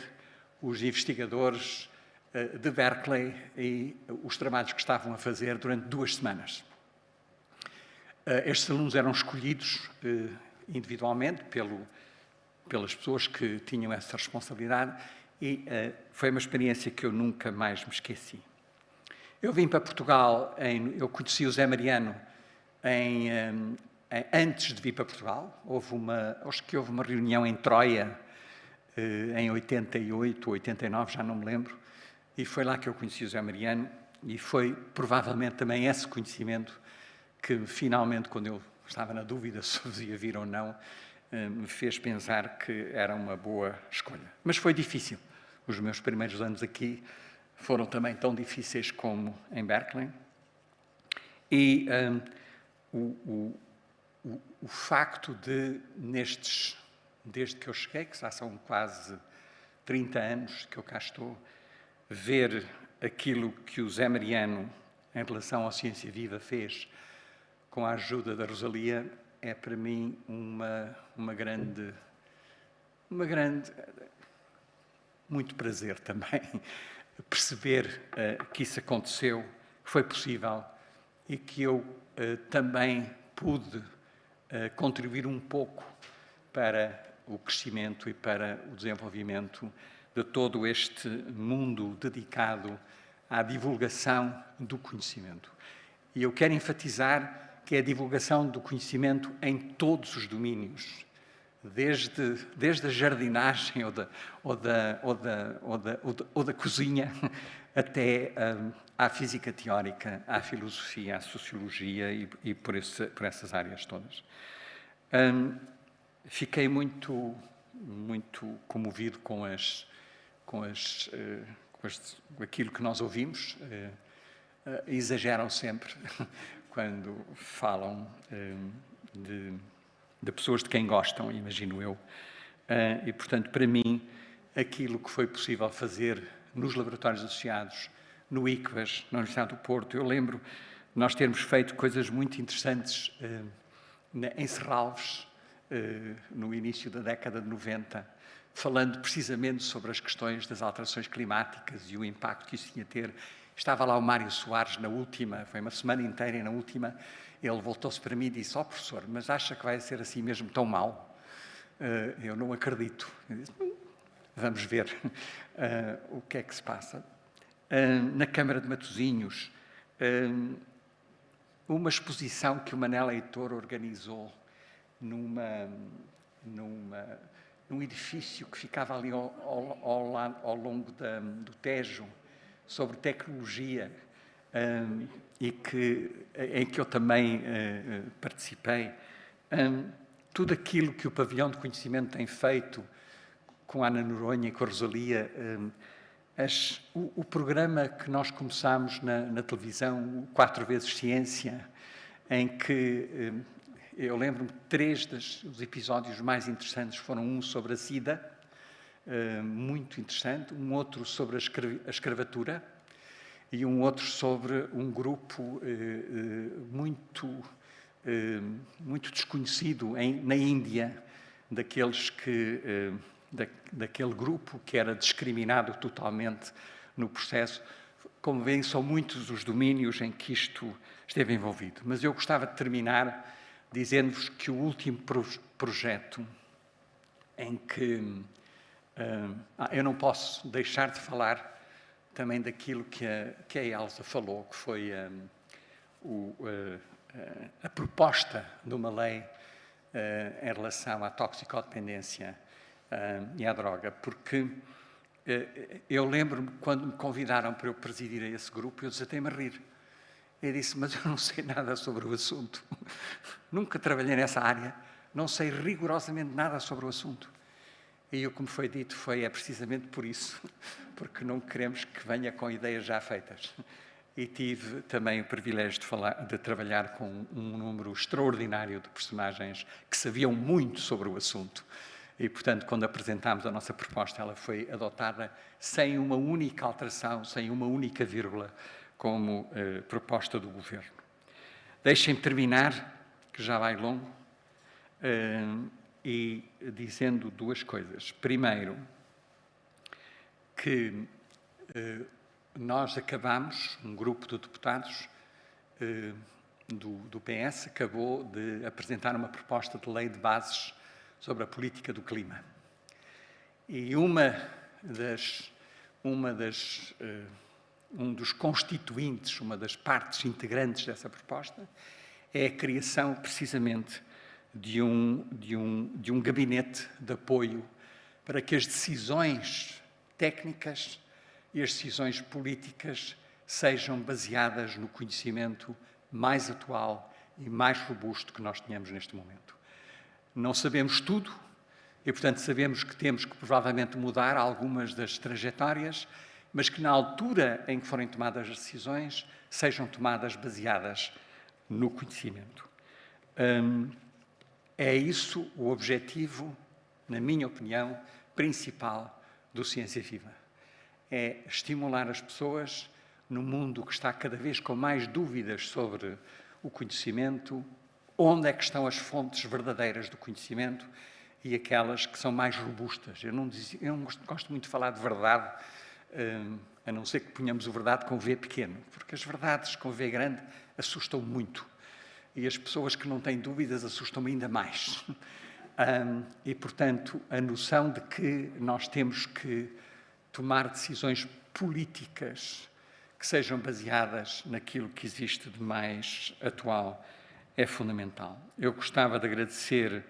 os investigadores de Berkeley e os trabalhos que estavam a fazer durante 2 semanas. Estes alunos eram escolhidos individualmente pelas pessoas que tinham essa responsabilidade e foi uma experiência que eu nunca mais me esqueci. Eu vim para Portugal, eu conheci o Zé Mariano antes de vir para Portugal. Acho que houve uma reunião em Troia, em 88, 89, já não me lembro, e foi lá que eu conheci o Zé Mariano, e foi provavelmente também esse conhecimento que finalmente, quando eu estava na dúvida se devia vir ou não, me fez pensar que era uma boa escolha. Mas foi difícil. Os meus primeiros anos aqui foram também tão difíceis como em Berkeley. E o facto de, desde que eu cheguei, que já são quase 30 anos que eu cá estou, ver aquilo que o Zé Mariano, em relação à Ciência Viva, fez com a ajuda da Rosalia, é para mim muito prazer também perceber que isso aconteceu, foi possível e que eu também pude contribuir um pouco para o crescimento e para o desenvolvimento de todo este mundo dedicado à divulgação do conhecimento. E eu quero enfatizar que é a divulgação do conhecimento em todos os domínios, desde a jardinagem ou da cozinha até à física teórica, à filosofia, à sociologia e por essas áreas todas. Fiquei muito comovido com aquilo que nós ouvimos. Exageram sempre quando falam de pessoas de quem gostam, imagino eu. E, portanto, para mim, aquilo que foi possível fazer nos laboratórios associados, no ICVAS, na Universidade do Porto, eu lembro nós termos feito coisas muito interessantes em Serralves, no início da década de 90, falando precisamente sobre as questões das alterações climáticas e o impacto que isso tinha a ter. Estava lá o Mário Soares na última, foi uma semana inteira, e na última ele voltou-se para mim e disse: "Ó professor, mas acha que vai ser assim mesmo tão mal?" Eu não acredito. Eu disse: "Vamos ver o que é que se passa." Na Câmara de Matosinhos, uma exposição que o Manel Heitor organizou num edifício que ficava ali ao longo do Tejo, sobre tecnologia, em que eu também participei. tudo aquilo que o Pavilhão de Conhecimento tem feito com a Ana Noronha e com a Rosalia, o programa que nós começámos na televisão, 4 vezes Ciência, em que eu lembro-me de 3 dos episódios mais interessantes foram um sobre a SIDA, muito interessante, um outro sobre a escravatura e um outro sobre um grupo muito desconhecido na Índia, daquele grupo que era discriminado totalmente no processo. Como veem, são muitos os domínios em que isto esteve envolvido. Mas eu gostava de terminar dizendo-vos que o último projeto em que... eu não posso deixar de falar também daquilo que a Elsa falou, que foi a proposta de uma lei em relação à toxicodependência e à droga, porque eu lembro-me quando me convidaram para eu presidir esse grupo, eu desatei-me a rir. Eu disse, mas eu não sei nada sobre o assunto. Nunca trabalhei nessa área, não sei rigorosamente nada sobre o assunto. E o que me foi dito é precisamente por isso, porque não queremos que venha com ideias já feitas. E tive também o privilégio de trabalhar com um número extraordinário de personagens que sabiam muito sobre o assunto. E, portanto, quando apresentámos a nossa proposta, ela foi adotada sem uma única alteração, sem uma única vírgula, como proposta do Governo. Deixem-me terminar, que já vai longo, e dizendo 2 coisas. Primeiro, que nós acabamos, um grupo de deputados do PS acabou de apresentar uma proposta de lei de bases sobre a política do clima. E um dos constituintes, uma das partes integrantes dessa proposta, é a criação, precisamente, de um gabinete de apoio para que as decisões técnicas e as decisões políticas sejam baseadas no conhecimento mais atual e mais robusto que nós tenhamos neste momento. Não sabemos tudo e, portanto, sabemos que temos que provavelmente mudar algumas das trajetórias, mas que na altura em que forem tomadas as decisões sejam tomadas baseadas no conhecimento. É isso o objetivo, na minha opinião, principal do Ciência Viva. É estimular as pessoas no mundo que está cada vez com mais dúvidas sobre o conhecimento, onde é que estão as fontes verdadeiras do conhecimento e aquelas que são mais robustas. Eu não gosto muito de falar de verdade, a não ser que ponhamos o verdade com V pequeno, porque as verdades com V grande assustam muito. E as pessoas que não têm dúvidas assustam-me ainda mais. E, portanto, a noção de que nós temos que tomar decisões políticas que sejam baseadas naquilo que existe de mais atual é fundamental. Eu gostava de agradecer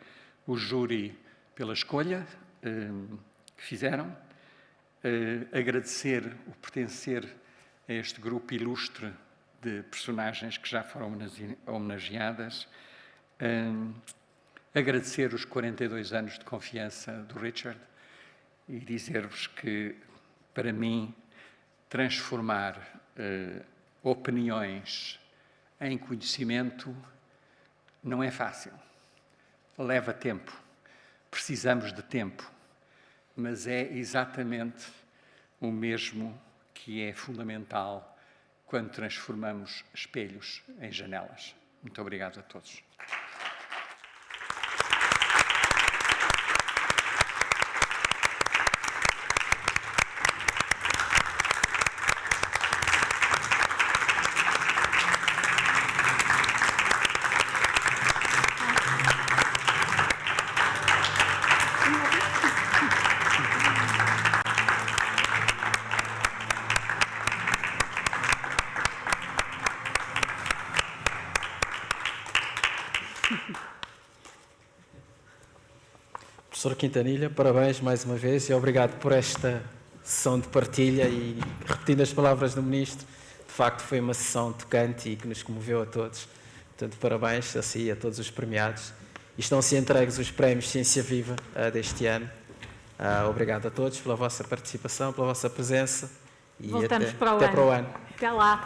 o júri pela escolha que fizeram, agradecer o pertencer a este grupo ilustre de personagens que já foram homenageadas, agradecer os 42 anos de confiança do Richard e dizer-vos que, para mim, transformar opiniões em conhecimento não é fácil. Leva tempo. Precisamos de tempo. Mas é exatamente o mesmo que é fundamental quando transformamos espelhos em janelas. Muito obrigado a todos. Professor Quintanilha, parabéns mais uma vez e obrigado por esta sessão de partilha e, repetindo as palavras do Ministro, de facto foi uma sessão tocante e que nos comoveu a todos. Portanto, parabéns a si e a todos os premiados e estão-se entregues os prémios Ciência Viva deste ano. Obrigado a todos pela vossa participação, pela vossa presença e Voltamos até para o ano. Até lá.